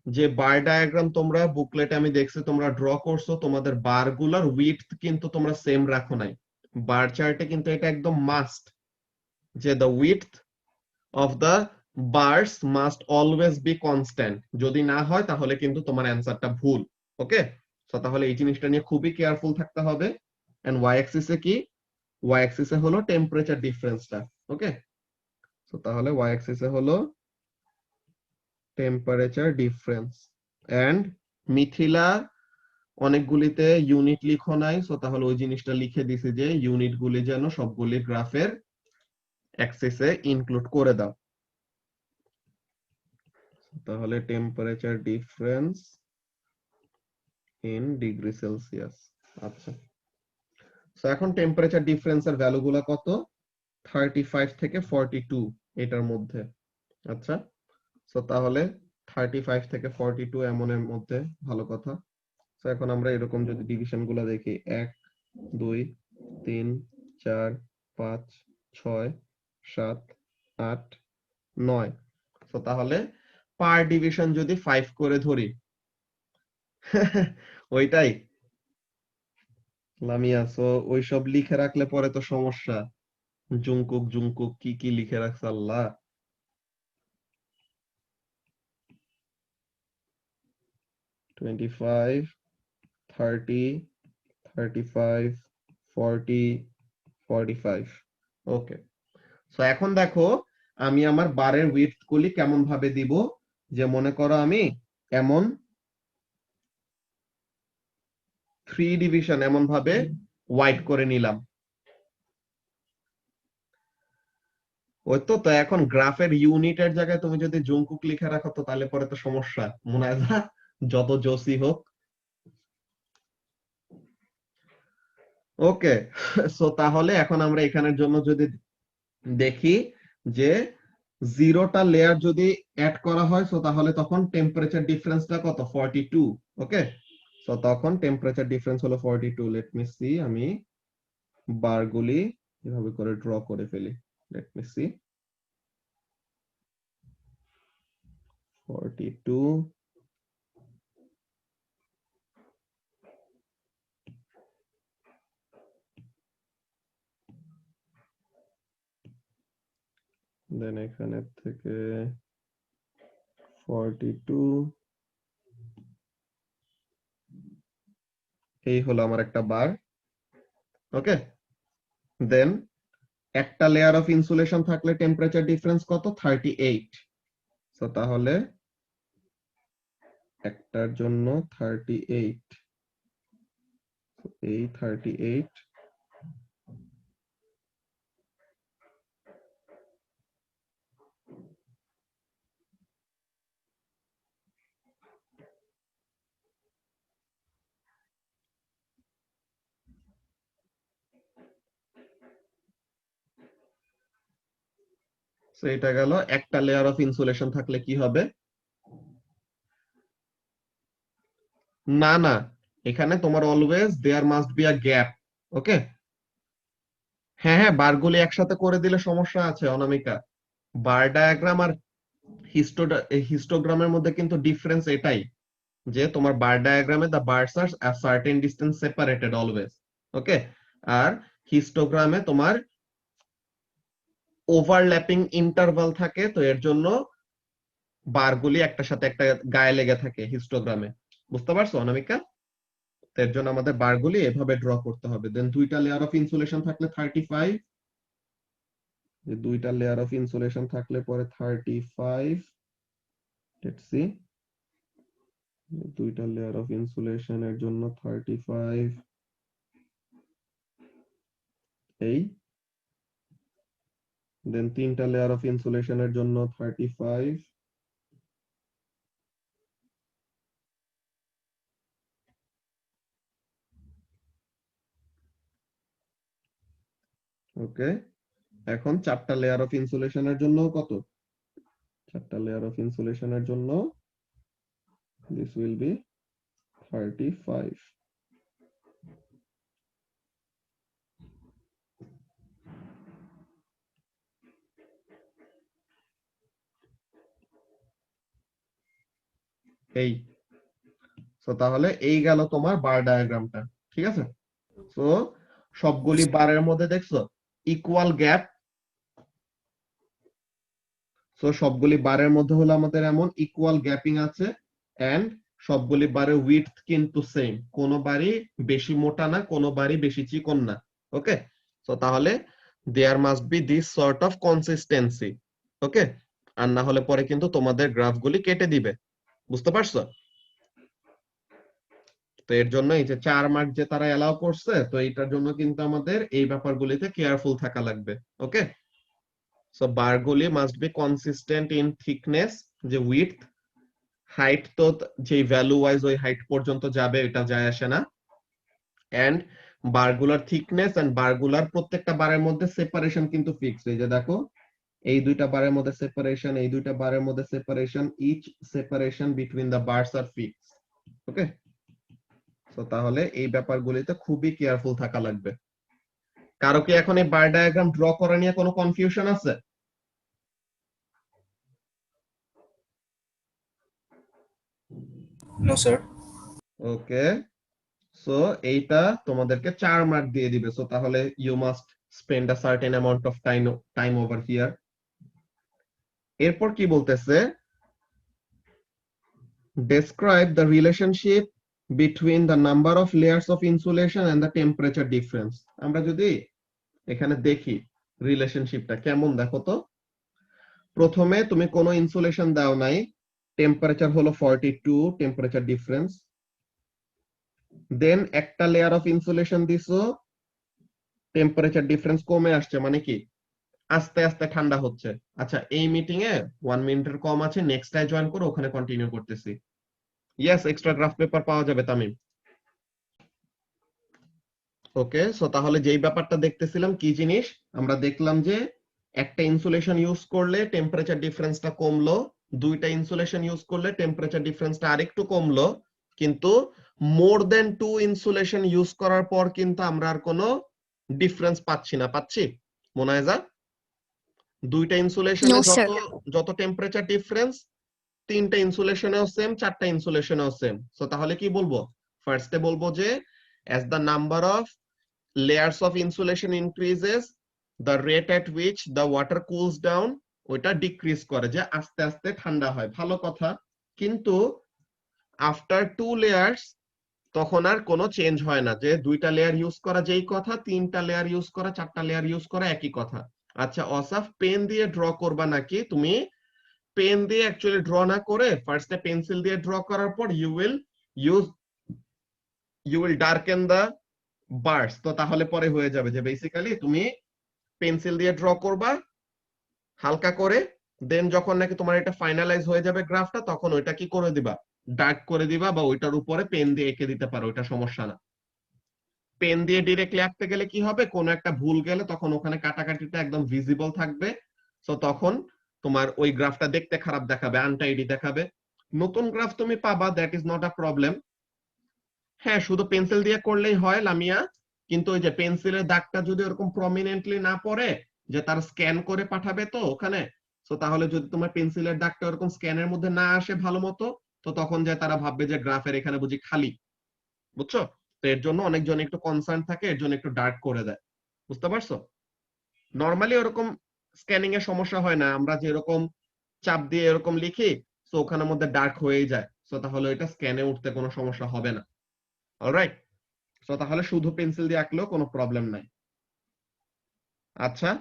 যে বার ডায়াগ্রাম তোমরা বুকলেটে আমি দেখছি তোমরা ড্র করছো, তোমাদের বারগুলোর উইডথ কিন্তু তোমরা সেম রাখো নাই। বার চার্টে কিন্তু এটা একদম মাস্ট যে the width of the bars must always be constant, যদি না হয় তাহলে কিন্তু তোমার অ্যানসারটা ভুল। ওকে, সো তাহলে এই জিনিসটা নিয়ে খুবই কেয়ারফুল থাকতে হবে। এন্ড ওয়াই অ্যাক্সিসে কি, ওয়াই অ্যাক্সিসে হলো টেম্পারেচার ডিফারেন্সটা। ওকে, সো তাহলে ওয়াই অ্যাক্সিসে হলো টেম্পারেচার ডিফারেন্স। এন্ড মিথিলা অনেকগুলিতে ইউনিট লিখো নাই, সো তাহলে ওই জিনিসটা লিখে দিছি যে ইউনিট গুলি যেন সবগুলি গ্রাফের অ্যাক্সিসে ইনক্লুড করে দাও। তাহলে temperature difference in degree Celsius. আচ্ছা, সো এখন টেম্পারেচার ডিফারেন্সের ভ্যালুগুলো কত, 35 থেকে 42 এটার মধ্যে। আচ্ছা, সো তাহলে 35 থেকে 42 এমনের মধ্যে, ভালো কথা। সো এখন আমরা এরকম যদি ডিভিশন গুলো দেখি 1 2 3 4 5 6 7 8 9, সো তাহলে পার ডিভিশন যদি 5 করে ধরি ওইটাই লামিয়া, সো ওইসব লিখে রাখলে পরে তো সমস্যা। জুংকুক জুংকুক কি কি লিখে রাখছে আল্লাহ। 25 30 35 40 45। ওকে, সো এখন দেখো আমি আমার বারের উইডথ গুলি কেমন ভাবে দিব, যে মনে করো আমি এমন 3 ডিভিশন এমন ভাবে ওয়াইড করে নিলাম। ওই তো এখন গ্রাফের ইউনিটের জায়গায় তুমি যদি জুংকুক লিখে রাখো তো তাহলে পরে তো সমস্যা, মনে হয় না যত জোসি হোক। ওকে, সো তাহলে এখন আমরা এখানের জন্য যদি দেখি যে 0টা লেয়ার যদি অ্যাড করা হয় সো তাহলে তখন টেম্পারেচার ডিফারেন্সটা কত, 42। ওকে, সো তখন টেম্পারেচার ডিফারেন্স হলো 42। লেট মি সি, আমি বারগুলি এভাবে করে ড্র করে ফেলি। লেট মি সি, 42 দেন এখানে থেকে 42, এই হলো আমার একটা বার। ওকে, দেন একটা লেয়ার অফ ইনসুলেশন থাকলে টেম্পারেচার ডিফারেন্স কত, 38। সো তাহলে একটার জন্য 38, এই 38 সো এটা গেল একটা লেয়ার অফ ইনসুলেশন থাকলে কি হবে, না না এখানে তোমার always there must be a gap. Okay, হ্যাঁ হ্যাঁ বারগুলি একসাথে করে দিলে সমস্যা আছে অনামিকা। বার ডায়াগ্রাম আর হিস্টোগ্রামের মধ্যে কিন্তু ডিফারেন্স এটাই যে তোমার বার ডায়াগ্রামে the bars are a certain distance separated always. Okay, আর হিস্টোগ্রামে তোমার ওভারল্যাপিং ইন্টারভাল থাকে, তো এর জন্য বারগুলি একটার সাথে একটা গায়ে লেগে থাকে হিস্টোগ্রামে। বুঝতে পারছো অনামিকা? তো এর জন্য আমাদের বারগুলি এভাবে ড্র করতে হবে। দেন দুইটা লেয়ার অফ ইনসুলেশন থাকলে 35, যে দুইটা লেয়ার অফ ইনসুলেশন থাকলে পরে 35, লেটস সি, দুইটা লেয়ার অফ ইনসুলেশনের জন্য 35 এই, দেন তিনটা লেয়ার অফ ইনসুলেশনের জন্য 35, ওকে। এখন চারটা লেয়ার অফ ইনসুলেশনের জন্য কত, চারটা লেয়ার অফ ইনসুলেশনের জন্য দিস উইল বি 35। এই, সো তাহলে এই গেল তোমার বার ডায়াগ্রামটা, ঠিক আছে। সো সবগুলি বারের মধ্যে দেখছো ইকুয়াল গ্যাপ, সো সবগুলি বারের মধ্যে হলো আমাদের এমন ইকুয়াল গ্যাপিং আছে, এন্ড সবগুলি বারের উইডথ কিন্তু সেম, কোনো বারই বেশি মোটা না, কোনো বারই বেশি চিকন না। ওকে, সো তাহলে there must be this sort of consistency. Okay, আর না হলে পরে কিন্তু তোমাদের গ্রাফগুলি কেটে দিবে। বুঝতে পারছো? তো এর জন্য এই যে 4 মার্ক যে তারা এলাও করছে, তো এটার জন্য কিন্তু আমাদের এই ব্যাপারগুলিতে কেয়ারফুল থাকা লাগবে। ওকে, সো বারগুলি must be consistent in thickness, যে উইডথ, হাইট তো যে ভ্যালু ওয়াইজ ওই হাইট পর্যন্ত যাবে, এটা যায় আসে না। এন্ড বারগুলার থিকনেস এন্ড বারগুলার প্রত্যেকটা বারের মধ্যে সেপারেশন কিন্তু ফিক্সড। এই যে দেখো এই দুইটা বারের মধ্যে সেপারেশন, এই দুইটা বারের মধ্যে separation, each separation between the bars are fixed. Okay, so তাহলে এই ব্যাপারগুলিতে খুবই কেয়ারফুল থাকা লাগবে। কারো কি এখন এই বার ডায়াগ্রাম ড্র করা নিয়ে কোনো কনফিউশন আছে? No, sir. ওকে, সো এইটা তোমাদেরকে 4 মার্ক দিয়ে দিবে। সো তাহলে you must spend a certain amount of time over here. এরপর কি বলতেছে, describe the relationship between the number of layers of insulation and the temperature difference. আমরা যদি এখানে দেখি রিলেশনশিপটা কেমন, দেখো তো। প্রথমে তুমি কোনো ইনসুলেশন দাও নাই, টেম্পারেচার হলো 42, টেম্পারেচার ডিফারেন্স। দেন একটা লেয়ার অফ ইনসুলেশন দিছো, টেম্পারেচার ডিফারেন্স কমে আসছে, মানে কি আস্তে আস্তে ঠান্ডা হচ্ছে। আচ্ছা, এই মিটিং এ 1 মিনিটের কম আছে, নেক্সট টাই জয়েন করো, ওখানে কন্টিনিউ করতেছি। ইয়েস, এক্সট্রা গ্রাফ পেপার পাওয়া যাবে তামিম। ওকে, সো তাহলে যেই ব্যাপারটা দেখতেছিলাম কি জিনিস, আমরা দেখলাম যে একটা ইনসুলেশন ইউজ করলে টেম্পারেচার ডিফারেন্সটা কমলো, দুইটা ইনসুলেশন ইউজ করলে টেম্পারেচার ডিফারেন্সটা আরেকটু কমলো, কিন্তু মোর দেন 2 ইনসুলেশন ইউজ করার পর কিন্তু আমরা আর কোনো ডিফারেন্স পাচ্ছি না। পাচ্ছি মোনায়েজা? দুইটা ইনসুলেশনে No, যত sir. যত টেম্পারেচার ডিফারেন্স, তিনটা ইনসুলেশনেও সেম, চারটা ইনসুলেশনেও সেম। সো তাহলে কি বলবো, ফার্স্টে বলবো যে as the number of layers of insulation increases, the rate at which the water cools down ওইটা ডিক্রিজ করে, যে আস্তে আস্তে ঠান্ডা হয়। ভালো কথা, কিন্তু আফটার 2 লেয়ার্স তখন আর কোনো চেঞ্জ হয় না, যে দুইটা লেয়ার ইউজ করা যেই কথা, তিনটা লেয়ার ইউজ করা, চারটা লেয়ার ইউজ করা একই কথা। আচ্ছা অসাফ, পেন দিয়ে ড্র করবা নাকি তুমি পেন দিয়ে অ্যাকচুয়ালি ড্র না করে ফার্স্টে পেন্সিল দিয়ে ড্র করার পর you will darken the bars. তো তাহলে পরে হয়ে যাবে যে বেসিক্যালি তুমি পেন্সিল দিয়ে ড্র করবা হালকা করে, দেন যখন নাকি তোমার এটা ফাইনালাইজ হয়ে যাবে গ্রাফটা, তখন ওইটা কি করে দিবা, ডার্ক করে দিবা, বা ওইটার উপরে পেন দিয়ে এঁকে দিতে পারো, ওইটা সমস্যা না। পেন দিয়ে ডিরেক্টলি আঁকতে গেলে কি হবে, কোনো একটা ভুল গেলে তখন ওখানে কাটাকাটিটা একদম ভিজিবল থাকবে, সো তখন তোমার ওই গ্রাফটা দেখতে খারাপ দেখাবে, আনটাইডি দেখাবে। নতুন গ্রাফ তুমি পাবা, that is not a problem. হ্যাঁ, শুধু পেন্সিল দিয়ে করলেই হয় লামিয়া, কিন্তু ওই যে পেন্সিলের দাগটা যদি ওরকম প্রমিনেন্টলি না পড়ে, যে তার স্ক্যান করে পাঠাবে তো ওখানে, তো তাহলে যদি তোমার পেন্সিলের দাগটা ওরকম স্ক্যানের মধ্যে না আসে ভালো মতো, তো তখন যে তারা ভাববে যে গ্রাফের এখানে বুঝি খালি, বুঝছো? তো এর জন্য অনেকজন একটু কনসার্ন থাকে, এর জন্য একটু ডার্ক করে দেয়, বুঝতে পারছো? নরমালি ওরকম স্ক্যানিং এর সমস্যা হয় না, আমরা যেরকম চাপ দিয়ে এরকম লিখি, তো ওখানের মধ্যে ডার্ক হয়েই যায়, তো তাহলে এটা স্ক্যানে উঠতে কোনো সমস্যা হবে না। অলরাইট, সো তাহলে শুধু পেন্সিল দিয়ে আঁকলেও কোনো প্রবলেম নাই। আচ্ছা,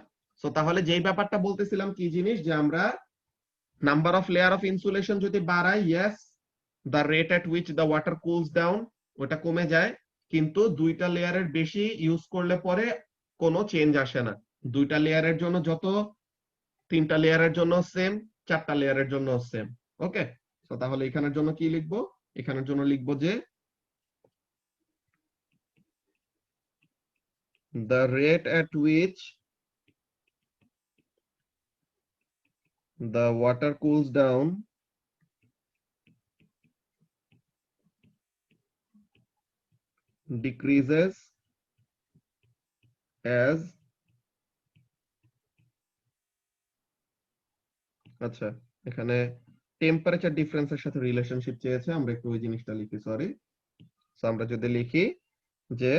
সো তাহলে যেই ব্যাপারটা বলতেছিলাম কি জিনিস, যে আমরা number of layer of insulation যদি বাড়াই, yes, the rate at which the water cools down, ওটা কমে যায়, কিন্তু দুইটা লেয়ারের বেশি ইউজ করলে পরে কোনো চেঞ্জ আসে না। দুইটা লেয়ারের জন্য যত, তিনটা লেয়ারের জন্য সেম, চারটা লেয়ারের জন্য সেম। ওকে, সো তাহলে এখানের জন্য কি লিখবো, এখানের জন্য লিখবো যে the rate at which the water cools down decreases as, আচ্ছা এখানে টেম্পারেচার ডিফারেন্সের সাথে রিলেশনশিপ চেয়েছে, আমরা একটু ওই জিনিসটা লিখি, সরি। সো আমরা যদি লিখি যে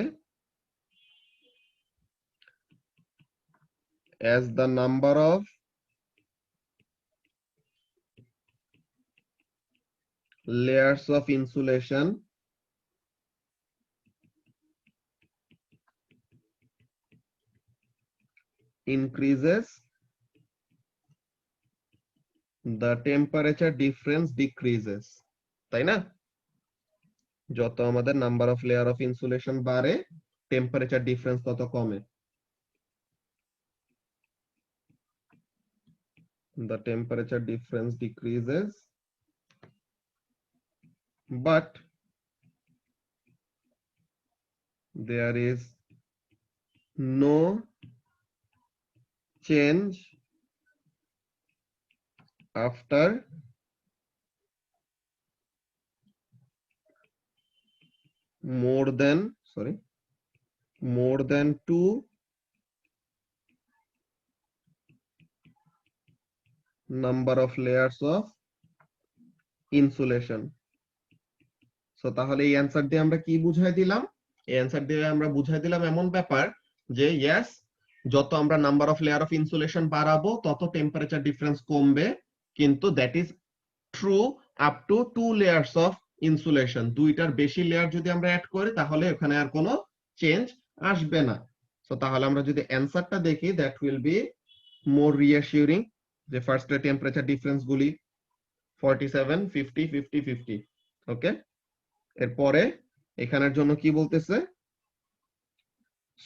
as the number of layers of insulation increases, the temperature difference decreases, তাই না? যত আমাদের number of layer of insulation বাড়ে, টেম্পারেচার ডিফারেন্স তত কমে। The temperature difference decreases, but there is no change after more than 2 number of layers of insulation. So তাহলে এই অ্যানসার দিয়ে আমরা কি বুঝাই দিলাম, এই অ্যানসার দিয়ে আমরা বুঝাই দিলাম এমন ব্যাপার যে ইয়েস, যত আমরা number of layer of insulation বাড়াবো তত টেম্পারেচার ডিফারেন্স কমবে, কিন্তু that is true up to 2 layers of insulation. দুইটার বেশি লেয়ার যদি আমরা অ্যাড করি তাহলে ওখানে আর কোনো চেঞ্জ আসবে না। সো তাহলে আমরা যদি অ্যানসারটা দেখি, দ্যাট উইল বি মোর রিঅ্যাসিউরিং, যে ফার্স্টে টেম্পারেচার ডিফারেন্স গুলি 47, 50, 50, 50। ওকে, এরপরে এখানের জন্য কি বলতেছে,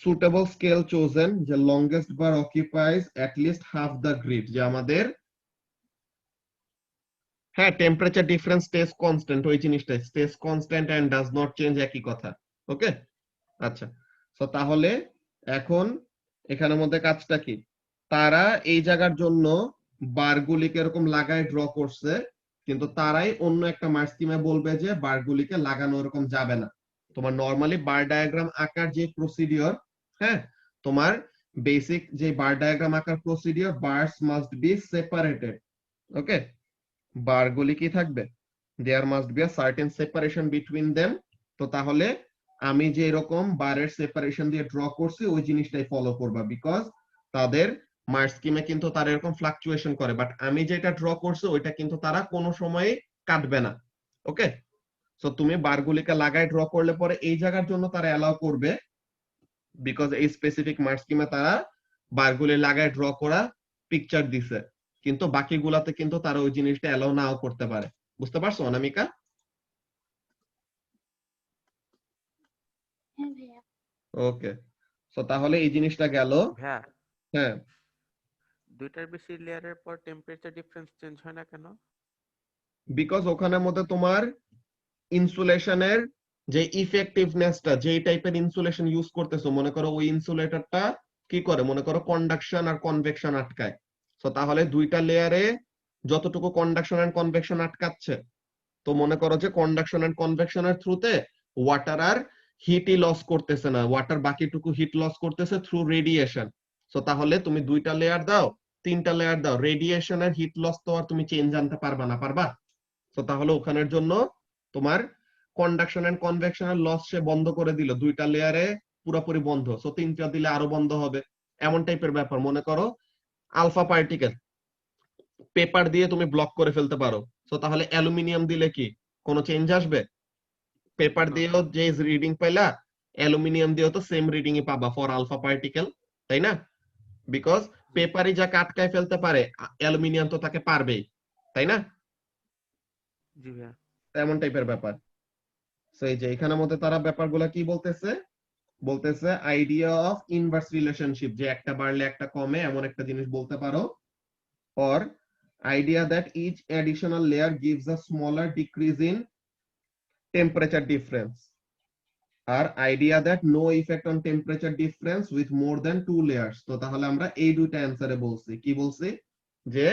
সুটেবল স্কেল চোজেন, যে longest bar occupies at least half the grid, যে আমাদের, হ্যাঁ টেম্পারেচার ডিফারেন্স স্টেজ কনস্ট্যান্ট, ওই জিনিসটাই stays constant and does not change, একই কথা। ওকে, আচ্ছা, সো তাহলে এখন এখানের মধ্যে কাজটা কি, তারা এই জায়গার জন্য বারগুলিকে এরকম লাগায় ড্র করছে, কিন্তু তারাই অন্য একটা মার্ক স্কিমে বলবে যে বারগুলিকে লাগানো এরকম যাবে না। তোমার নরমালি বার ডায়াগ্রাম আঁকার যে প্রসিডিওর, হ্যাঁ তোমার বেসিক যে বার ডায়াগ্রাম আঁকার procedure, bars must be separated. Okay, বারগুলি কি থাকবে, there must be a certain separation between them. তো তাহলে আমি যে এরকম বারের সেপারেশন দিয়ে ড্র করছি ওই জিনিসটাই ফলো করবা, বিকজ তাদের মার্ক স্কিমে কিন্তু তারা এরকম ফ্লাকচুয়েশন করে, বাট আমি যেটা ড্র করছি ওইটা কিন্তু তারা কোনো সময় কাটবে না। ওকে, সো তুমি বারগুলিকে লাগায় ড্র করলে পরে এই জায়গার জন্য তারা অ্যালাউ করবে, বিকজ এই স্পেসিফিক মার্ক স্কিমে তারা বারগুলি লাগায় ড্র করা পিকচার দিছে, কিন্তু বাকিগুলাতে কিন্তু তারা ওই জিনিসটা অ্যালাউ নাও করতে পারে। বুঝতে পারছো অনামিকা? হ্যাঁ ভাইয়া। ওকে, সো তাহলে এই জিনিসটা গেল। ভাইয়া, হ্যাঁ, দুইটার বেশি লেয়ারের পর টেম্পারেচার ডিফারেন্স চেঞ্জ হয় না কেন? বিকজ ওখানের মধ্যে তোমার ইনসুলেশনের যে ইফেক্টিভনেসটা, যেই টাইপের ইনসুলেশন ইউজ করতেছো, মনে করো ওই ইনসুলেটরটা কি করে, মনে করো কন্ডাকশন আর কনভেকশন আটকায়। তো তাহলে দুইটা লেয়ারে যতটুকু কন্ডাকশন এন্ড কনভেকশন আটকাচ্ছে, তো মনে করো যে কন্ডাকশন এন্ড কনভেকশনের থ্রুতে ওয়াটার আর হিটই লস করতেছে না, ওয়াটার বাকিটুকু হিট লস করতেছে থ্রু রেডিয়েশন। তো তাহলে তুমি দুইটা লেয়ার দাও, তিনটা লেয়ার দাও, রেডিয়েশনের হিট লস তো আর তুমি চেঞ্জ আনতে পারবা না, পারবা? তো তাহলে ওখানের জন্য তোমার কন্ডাকশন এন্ড কনভেকশনের লস সে বন্ধ করে দিল, দুইটা লেয়ারে পুরোপুরি বন্ধ, সো তিনটা দিলে আরো বন্ধ হবে, এমন টাইপের ব্যাপার। মনে করো আলফা পার্টিকেল পেপার দিয়ে তুমি ব্লক করে ফেলতে পারো, সো তাহলে অ্যালুমিনিয়াম দিলে কি কোনো চেঞ্জ আসবে? পেপার না। দিয়েও যে রিডিং পাইলা, অ্যালুমিনিয়াম দিয়েও তো সেম রিডিং ই পাবা ফর আলফা পার্টিকেল, তাই না? বিকজ পেপারই যা আটকায় ফেলতে পারে, অ্যালুমিনিয়াম তো তাকে পারবেই, তাই না? জি ভাইয়া। এমন টাইপের ব্যাপার। সো এই যে এখানের মধ্যে তারা ব্যাপারগুলো কি বলতেছে, বলতেছে আইডিয়া অফ ইনভার্স রিলেশনশিপ, যে একটা বাড়লে একটা কমে, এমন একটা জিনিস বলতে পারো। or idea that each additional layer gives a smaller decrease in temperature difference, R idea that no effect on temperature difference with more than two layers। তো তাহলে আমরা এই দুইটা অ্যানসারে বলছি, কি বলছি, যে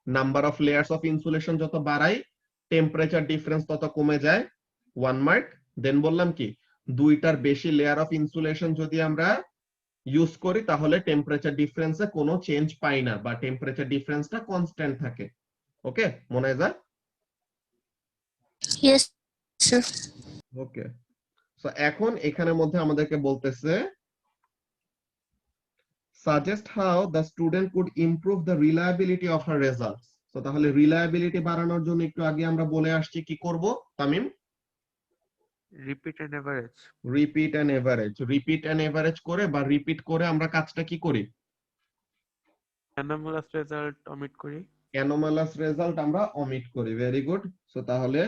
number of layers of insulation যত বাড়াই টেম্পারেচার ডিফারেন্স তত কমে যায়, 1 মার্ক। দেন বললাম কি, দুইটার বেশি লেয়ার অফ ইনসুলেশন যদি আমরা ইউজ করি তাহলে টেম্পারেচার ডিফারেন্সে কোনো চেঞ্জ পাই না, বা টেম্পারেচার ডিফারেন্সটা কনস্ট্যান্ট থাকে। ওকে, মনে যায়? Yes sir. ওকে, সো এখন এখানের মধ্যে আমাদেরকে বলতেছে suggest how the student could improve the reliability of her results। তো তাহলে রিলায়েবিলিটি বাড়ানোর জন্য একটু আগে আমরা বলে আসছি কি করব Tamim? Repeat and average. Repeat and average. Repeat and average করে বা রিপিট করে আমরা কাজটা কি করি? অ্যানোমালাস রেজাল্ট অমিট করি। অ্যানোমালাস রেজাল্ট আমরা অমিট করি। Very good. সো তাহলে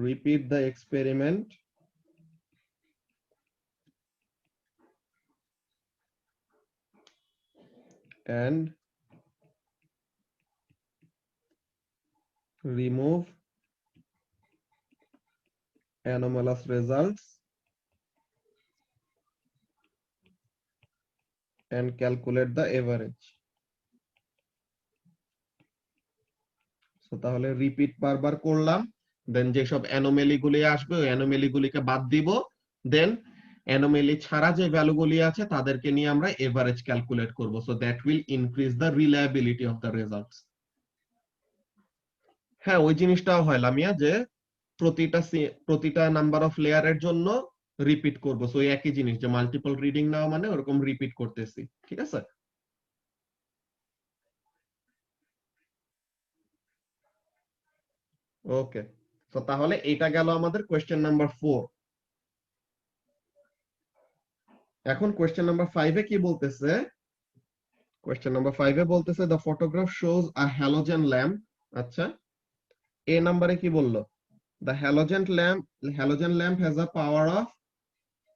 repeat the experiment and remove anomalous results and calculate the average। So তাহলে রিপিট বারবার করলাম, দেন যেসব অ্যানোমেলি গুলি আসবে ওই অ্যানোমেলি গুলিকে বাদ দিব, দেন অ্যানোমেলি ছাড়া যে ভ্যালুগুলি আছে তাদেরকে নিয়ে আমরা এভারেজ ক্যালকুলেট করব। So that will increase the reliability of the results. হ্যাঁ, ওই জিনিসটাও হয় লামিয়া, যে প্রতিটা নাম্বার অফ লেয়ারের জন্য রিপিট করব। সো একই জিনিস, যে মাল্টিপল রিডিং নাও মানে ওরকম রিপিট করতেছি, ঠিক আছে? ওকে, তো তাহলে এটা গেল আমাদের কোয়েশ্চেন নাম্বার 4। এখন কোয়েশ্চেন নাম্বার 5 এ কি বলতেছে? কোয়েশ্চেন নাম্বার 5 এ বলতেছে the photograph shows a halogen lamp. আচ্ছা, এ নাম্বারে কি বললো? The halogen lamp has a power of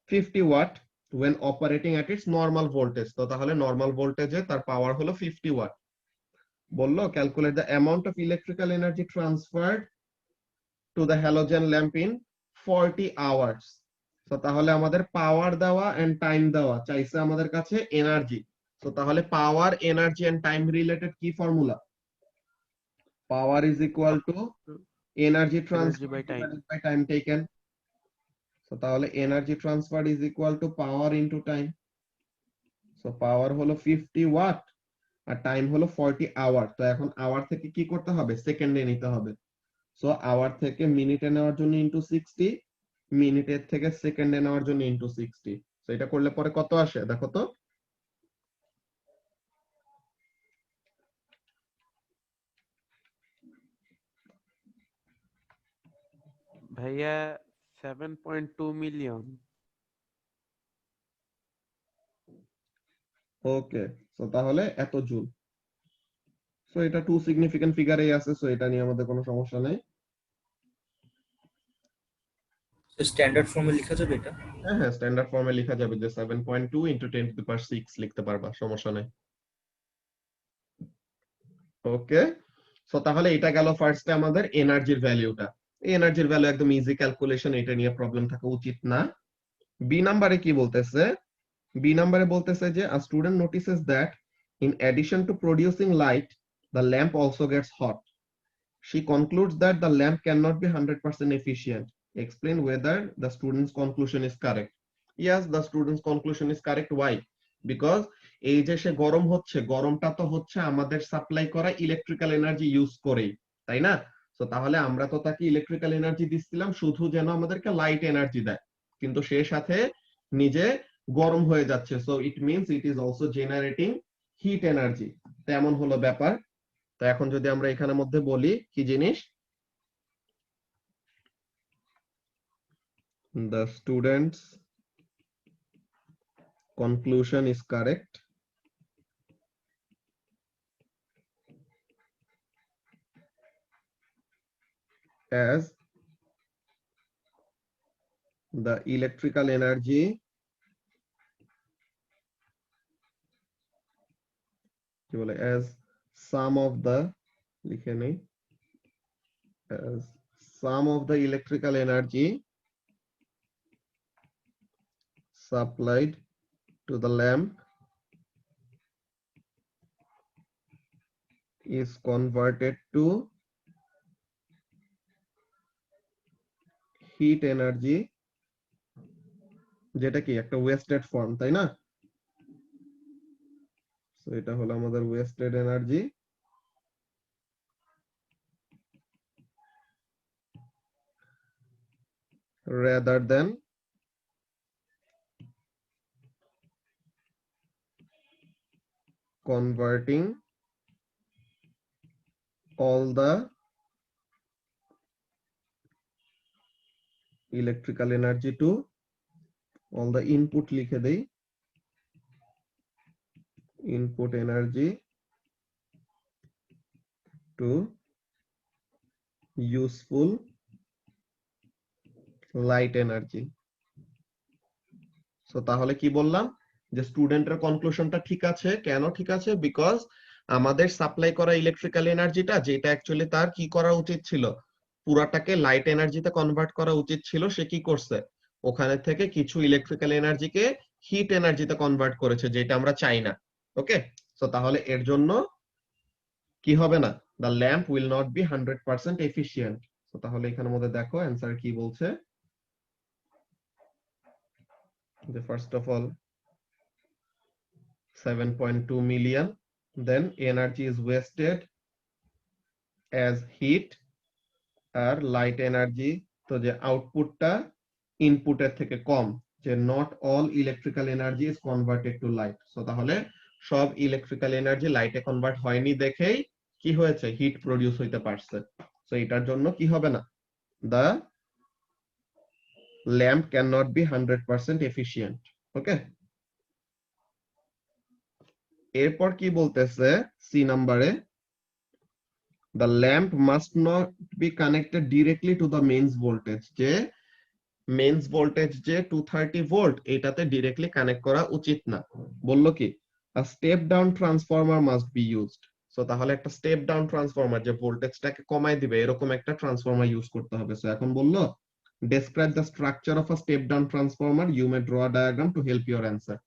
50 watt when operating at its normal voltage। তো তাহলে নরমাল ভোল্টেজে তার পাওয়ার হলো 50 ওয়াট। বললো calculate the amount of electrical energy transferred to the halogen lamp in 40 hours. তো তাহলে আমাদের পাওয়ার দেওয়া এন্ড টাইম দেওয়া চাইছে আমাদের কাছে এনার্জি। তো তাহলে power, energy and time related কি formula? Power is equal to energy energy transfer by time. Divided by time taken. তো তাহলে energy transfer is equal to power into time. So power হলো 50 ওয়াট আর টাইম হলো 40 আওয়ার। তো এখন আওয়ার থেকে কি করতে হবে? সেকেন্ডে নিতে হবে। সো আওয়ার থেকে মিনিটে নেওয়ার জন্য ইনটু 60, মিনিটের থেকে সেকেন্ডে নেওয়ার জন্য ইনটু 60। তো এটা করলে পরে কত আসে দেখো তো? ভাইয়া 7.2 মিলিয়ন। ওকে, সো তাহলে এত জুল। সো এটা টু সিগনিফিকেন্ট ফিগারেই আছে, সো এটা নিয়ে আমাদের কোনো সমস্যা নেই। তো স্ট্যান্ডার্ড ফর্মে লেখা যাবে এটা? হ্যাঁ হ্যাঁ, স্ট্যান্ডার্ড ফর্মে লেখা যাবে যে 7.2 ইন্টু 10⁶ লিখতে পারবা, সমস্যা নেই। ওকে, সো তাহলে এটা গেল ফার্স্টে আমাদের এনার্জির ভ্যালুটা। এই এনার্জির ভ্যালু একদম ইজি ক্যালকুলেশন, এটা নিয়ে প্রবলেম থাকা উচিত না। বি নাম্বারে কি বলতেছে? বি নাম্বারে বলতেছে যে a student notices that in addition to producing light, the lamp also gets hot. She concludes that the lamp cannot be 100% efficient. Explain whether the student's conclusion is correct. Yes, the student's conclusion is correct. Why? Because এই যে সে গরম হচ্ছে, গরমটা তো হচ্ছে আমাদের সাপ্লাই করা ইলেকট্রিক্যাল এনার্জি ইউজ করেই, তাই না? তো তাহলে আমরা তো তাকে ইলেকট্রিক্যাল এনার্জি দিচ্ছিলাম শুধু যেন আমাদেরকে লাইট এনার্জি দেয়, কিন্তু সে সাথে নিজে গরম হয়ে যাচ্ছে, so it means it is also generating hit energy. তেমন হলো ব্যাপার। তো এখন যদি আমরা এখানের মধ্যে বলি কি জিনিস, the student's conclusion is correct as the electrical energy কি বলে as some of the লিখে নেই as some of the electrical energy supplied to the lamp is converted to heat energy, যেটা কি একটা ওয়েস্টেড ফর্ম, তাই না? তো এটা হলো আমাদের wasted energy rather than converting all the electrical energy to all the input লিখে দেই input energy to useful light energy. So তাহলে কি বললাম যে স্টুডেন্টের কনক্লুশনটা ঠিক আছে। কেন ঠিক আছে? বিকজ আমাদের সাপ্লাই করা ইলেকট্রিক্যাল এনার্জিটা, যেটা অ্যাকচুয়ালি তার কি করা উচিত ছিল, পুরাটাকে লাইট এনার্জিতে কনভার্ট করা উচিত ছিল, সে কি করছে, ওখানে থেকে কিছু ইলেকট্রিক্যাল এনার্জিকে হিট এনার্জিতে কনভার্ট করেছে, যেটা আমরা চাই না। ওকে, সো তাহলে এর জন্য কি হবে না, the lamp will not be 100% efficient. তো তাহলে এখানের মধ্যে দেখো অ্যান্সার কি বলছে, যে first of all 7.2 million, then energy is wasted as heat আর লাইট এনার্জি, তো যে আউটপুটটা ইনপুটের থেকে কম, যে not all electrical energy is converted to light. So তাহলে সব ইলেকট্রিক্যাল এনার্জি লাইটে কনভার্ট হয়নি দেখেই কি হয়েছে, হিট প্রডিউস হইতে পারছে। সো এটার জন্য কি হবে না, the lamp can not be 100% efficient. Okay, এরপর কি বলতেছে সি নাম্বারে, the lamp must not be connected directly to the mains voltage, যে মেইনস ভোল্টেজ যে 230 ভোল্ট, এটাতে ডাইরেক্টলি কানেক্ট করা উচিত না। বললো কি a step down transformer must be used, so তাহলে একটা স্টেপ ডাউন ট্রান্সফরমার যে ভোল্টেজটাকে কমায় দিবে এরকম একটা ট্রান্সফরমার ইউজ করতে হবে। সো এখন বললো describe the structure of a step down transformer, you may draw a diagram to help your answer.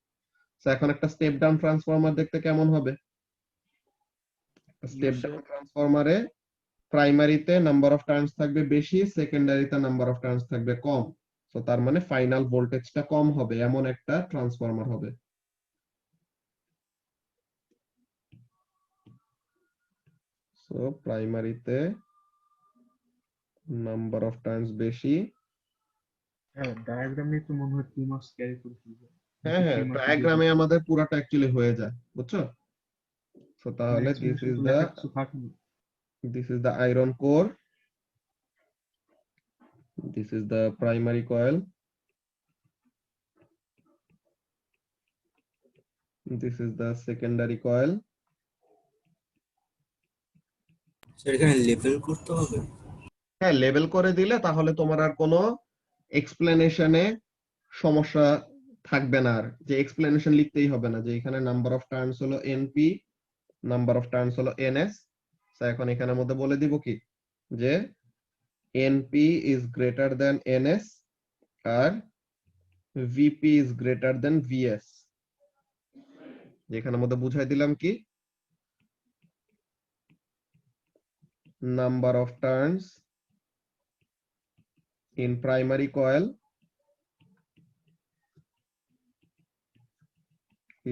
So এখন একটা স্টেপ ডাউন ট্রান্সফরমার দেখতে কেমন হবে? স্টেপ ডাউন ট্রান্সফরমারে প্রাইমারিতে নাম্বার অফ টার্নস থাকবে বেশি, সেকেন্ডারিতে নাম্বার অফ টার্নস থাকবে কম, তো তার মানে ফাইনাল ভোল্টেজটা কম হবে, এমন একটা ট্রান্সফরমার হবে। সো প্রাইমারিতে নাম্বার অফ টার্নস বেশি। হ্যাঁ, ডায়াগ্রাম নিয়ে তো মনে হয় 2 মার্কস ক্যারি করে ফেলবে। হ্যাঁ হ্যাঁ, ডায়াগ্রামে আমাদের পুরাটা অ্যাকচুয়ালি হয়ে যায়, বুঝছো? সো তাহলে this is the iron core, this is the primary coil, This is the secondary coil. Sir এখানে লেবেল করতে হবে? হ্যাঁ, লেবেল করে দিলে তাহলে তোমার আর কোনো এক্সপ্লেনেশনে সমস্যা থাকবে না, আর যে এক্সপ্লেনেশন লিখতেই হবে না, যে এখানে নাম্বার অফ টার্নস হলো এনপি, নাম্বার অফ টার্নস হলো এনএস। তো এখন এখানের মধ্যে বলে দিব কি যে NP is greater than NS আর VP is greater than VS. এখানের মধ্যে বুঝাই দিলাম কি number of turns in primary coil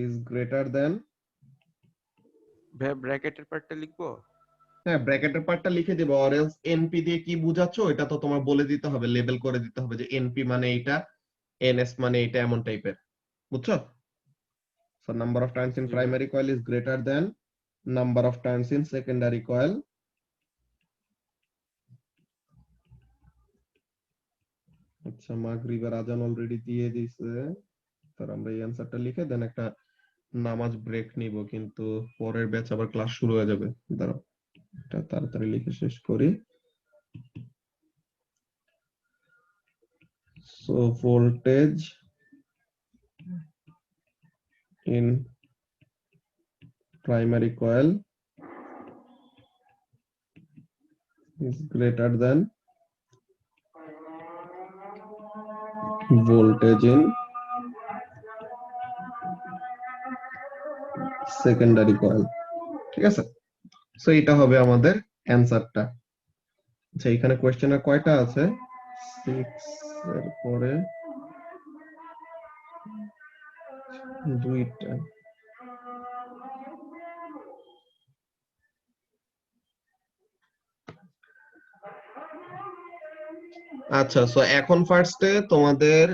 is greater than, ভাই ব্র্যাকেটের পার্টটা লিখবো? হ্যাঁ ব্র্যাকেটের পার্টটা লিখে দেবো, or else NP দিয়ে কি বুঝাচ্ছো এটা তো তোমার বলে দিতে হবে, লেবেল করে দিতে হবে যে NP মানে এটা, NS মানে এটা, এমন টাইপের, বুঝছো? So number of turns in জি ভাই। primary coil is greater than number of turns in secondary coil. আচ্ছা, মাগরিবের আজান অলরেডি দিয়ে দিয়েছে, তো আমরা এই অ্যানসারটা লিখে দেন একটা নামাজ ব্রেক নিব, কিন্তু পরের ব্যাচ আবার ক্লাস শুরু হয়ে যাবে। দাঁড়াও, এটা তাড়াতাড়ি লিখে শেষ করি। So voltage in primary coil is greater than voltage in secondary coil, ঠিক আছে? সো এটা হবে আমাদের অ্যানসারটা। আচ্ছা, এখানে কোশ্চেনে কয়টা আছে? 6 এর পরে দুইটা। আচ্ছা, সো এখন ফার্স্টে তোমাদের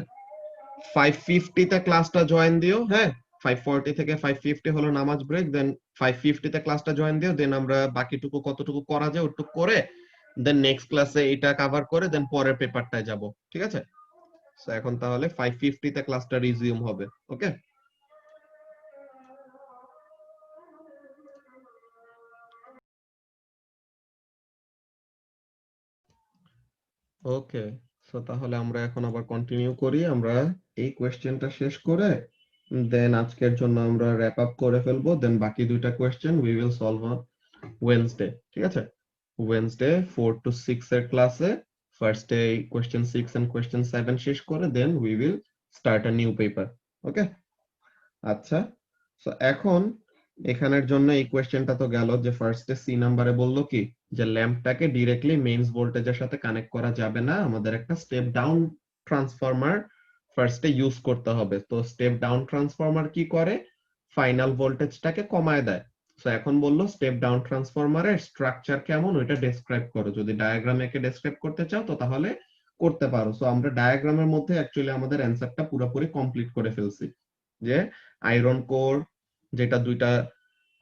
550 তে ক্লাসটা জয়েন দিও, হ্যাঁ 540 থেকে 550 হলো নামাজ ব্রেক, দেন 550 তে ক্লাসটা জয়েন দিও, দেন আমরা বাকিটুকু কতটুকু করা যায় ওটুকু করে দেন নেক্সট ক্লাসে এটা কভার করে দেন পরের পেপারটায় যাব, ঠিক আছে? সো এখন তাহলে 550 তে ক্লাসটা রিজিউম হবে, ওকে? ওকে, সো তাহলে আমরা এখন আবার কন্টিনিউ করি, আমরা এই কোশ্চেনটা শেষ করে দেন আজকের জন্য আমরা র‍্যাপ আপ করে ফেলবো, দেন বাকি দুইটা question we will solve on Wednesday, ঠিক আছে? ওয়েডনেসডে 4 to 6 এর ক্লাসে ফার্স্টে কোশ্চেন 6 এন্ড কোশ্চেন 7 শেষ করে then we will start a new paper, okay? আচ্ছা, সো এখন এখানের জন্য এই কোশ্চেনটা তো গেল যে ফার্স্টে সি নাম্বারে বললো কি যে ল্যাম্পটাকে ডাইরেক্টলি মেইনস ভোল্টেজের সাথে কানেক্ট করা যাবে না, আমাদের একটা স্টেপ ডাউন ট্রান্সফরমার ফার্স্টে ইউজ করতে হবে। তো স্টেপ ডাউন ট্রান্সফরমার কি করে? ফাইনাল ভোল্টেজটাকে কমায় দেয়। সো এখন বললো স্টেপ ডাউন ট্রান্সফরমারের স্ট্রাকচার কেমন ওইটা ডেসক্রাইব করো, যদি ডায়াগ্রামে একে ডেসক্রাইব করতে চাও তো তাহলে করতে পারো। সো আমরা ডায়াগ্রামের মধ্যে অ্যাকচুয়ালি আমাদের অ্যানসারটা পুরোপুরি কমপ্লিট করে ফেলছি, যে আয়রন কোর যেটা দুইটা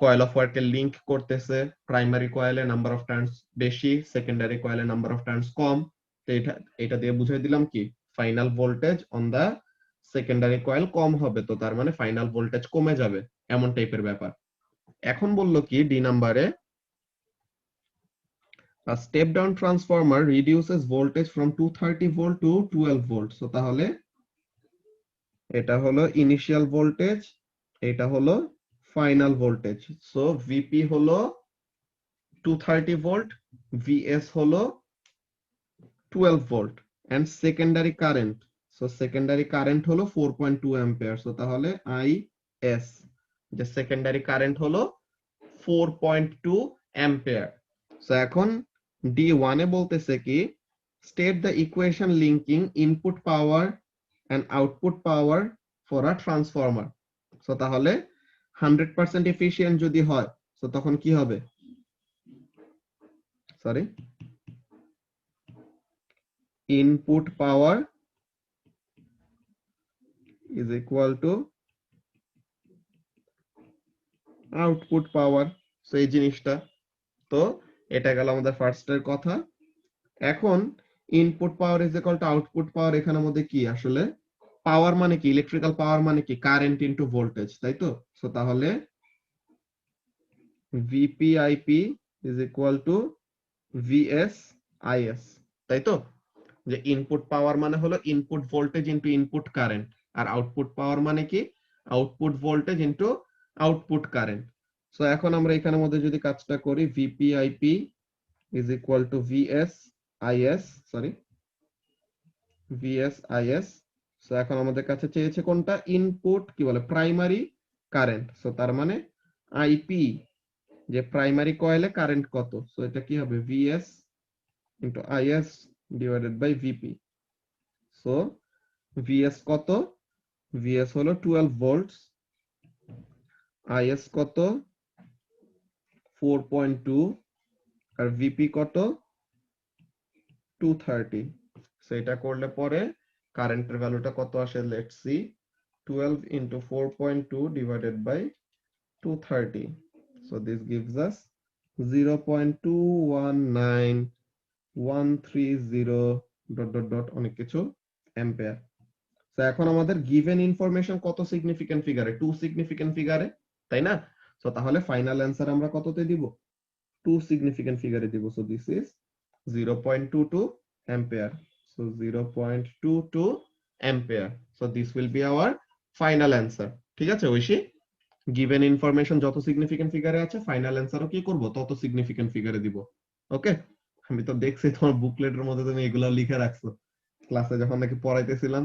কয়েল অফ ওয়ার্কে লিংক করতেছে, প্রাইমারি কয়েলে নাম্বার অফ টার্নস বেশি, সেকেন্ডারি কয়েলে নাম্বার অফ টার্নস কম। তো এটা দিয়ে বুঝাই দিলাম কি final voltage on the secondary coil কম হবে, তো তার মানে ফাইনাল ভোল্টেজ কমে যাবে, এমন টাইপের ব্যাপার। এখন বললো কি ডি নাম্বারে a step down transformer reduces voltage from 230 volt to 12 volt। So তাহলে এটা হলো ইনিশিয়াল ভোল্টেজ, এটা হলো ফাইনাল ভোল্টেজ। সো ভিপি হলো 230 ভোল্ট, ভিএস হলো 12 volt, and secondary current, so secondary current হলো 4.2 অ্যাম্পিয়ার। সো তাহলে আইএস, যে সেকেন্ডারি কারেন্ট হলো 4.2 অ্যাম্পিয়ার। সো এখন ডি ওয়ানে বলতেছে কি state the equation linking input power and output power for a transformer. So তাহলে 100% এফিশিয়েন্ট যদি হয় তো তখন কি হবে? Sorry, input power is equal to output power. So এই জিনিসটা, তো এটা গেল আমাদের ফার্স্টের কথা। এখন input power is equal to output power, এখানের মধ্যে কি আসলে পাওয়ার মানে কি, ইলেকট্রিক্যাল পাওয়ার মানে কি, কারেন্ট ইনটু ভোল্টেজ, তাই তো? সো তাহলে VPIP is equal to VSIS, তাই তো? যে ইনপুট পাওয়ার মানে হলো input voltage into input current, আর আউটপুট পাওয়ার মানে কি, output voltage into output current. So এখন আমরা এখানের মধ্যে যদি কাজটা করি, VPIP is equal to VSIS. So এখন আমাদের কাছে চেয়েছে কোনটা, ইনপুট কি বলে, প্রাইমারি কারেন্ট। সো তার মানে আইপি, যে প্রাইমারি কয়েলে কারেন্ট কত, সো এটা কি হবে, VS into IS divided by VP. So VS কত, ভিএস হলো 12 ভোল্টস, আইএস কত 4.2, আর ভিপি কত 230। সেটা করলে পরে কারেন্টের ভ্যালুটা কত আসে, let's see, 12 into 4.2 divided by 230. So this gives us 0.219130 dot dot dot অনেক কিছু অ্যাম্পিয়ার। তো এখন আমাদের গিভেন ইনফরমেশন কত সিগনিফিক্যান্ট ফিগারে, 2 সিগনিফিক্যান্ট ফিগারে, তাই না? সো তাহলে ফাইনাল অ্যান্সার আমরা কততে দিব, 2 সিগনিফিক্যান্ট ফিগারে দিব। So this is 0.22 ampere. So 0.22 ampere. So this will be our final answer. ঠিক আছে ঐশী, গিভেন ইনফরমেশন যত সিগনিফিক্যান্ট ফিগারে আছে ফাইনাল অ্যান্সারও কি করব, তত সিগনিফিক্যান্ট ফিগারে দিব। ওকে, আমি তো দেখছি তোমার বুকলেটের মধ্যে তুমি এগুলো লিখে রাখছো, ক্লাসে যখন নাকি পড়াইতেছিলাম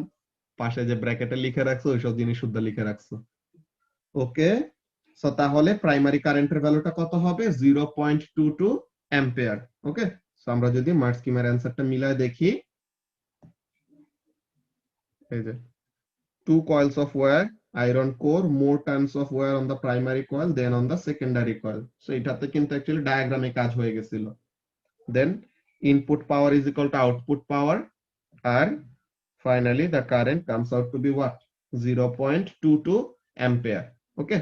পাশে যে ব্র্যাকেটে লিখে রাখছো ওইসব জিনিস শুদ্ধ লিখে রাখছো। ওকে, সো তাহলে প্রাইমারি কারেন্টের ভ্যালুটা কত হবে, 0.22 অ্যাম্পিয়ার। ওকে, সো আমরা যদি মার্ক স্কিমের অ্যান্সারটা মিলায় দেখি, এই যে 2 coils of wire, iron core, more turns of wire on the primary coil than on the secondary coil. So এটাতে কিন্তু অ্যাকচুয়ালি ডায়াগ্রামে কাজ হয়ে গেছিল। Then input power is equal to output power, আর finally the current comes out to be what, 0.22 ampere. Okay,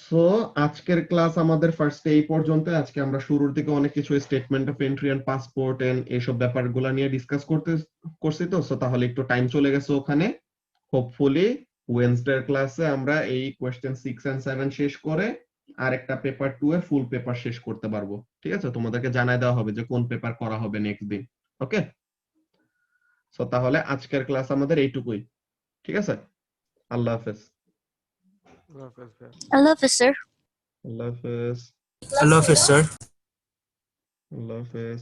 so আজকের ক্লাস আমাদের ফার্স্টে এই পর্যন্ত। আজকে আমরা শুরুর দিকে অনেক কিছু statement of entry and passport এন্ড এইসব ব্যাপারগুলো নিয়ে ডিসকাস করছি তো, সো তাহলে একটু টাইম চলে গেছে ওখানে। হোপফুলি ওয়েডনেসডে ক্লাসে আমরা এই কোয়েশ্চেন 6 এন্ড 7 শেষ করে আরেকটা পেপার 2 এর ফুল পেপার শেষ করতে পারবো। ঠিক আছে, তোমাদেরকে জানাই দেওয়া হবে যে কোন পেপার করা হবে নেক্সট দিন। ওকে, সো তাহলে আজকের ক্লাস আমাদের এইটুকুই। ঠিক আছে, আল্লাহ হাফেজ। আল্লাহ হাফেজ ভাইয়া। Allah Hafiz, sir. আল্লাহ হাফেজ। Allah Hafiz, sir. আল্লাহ হাফেজ।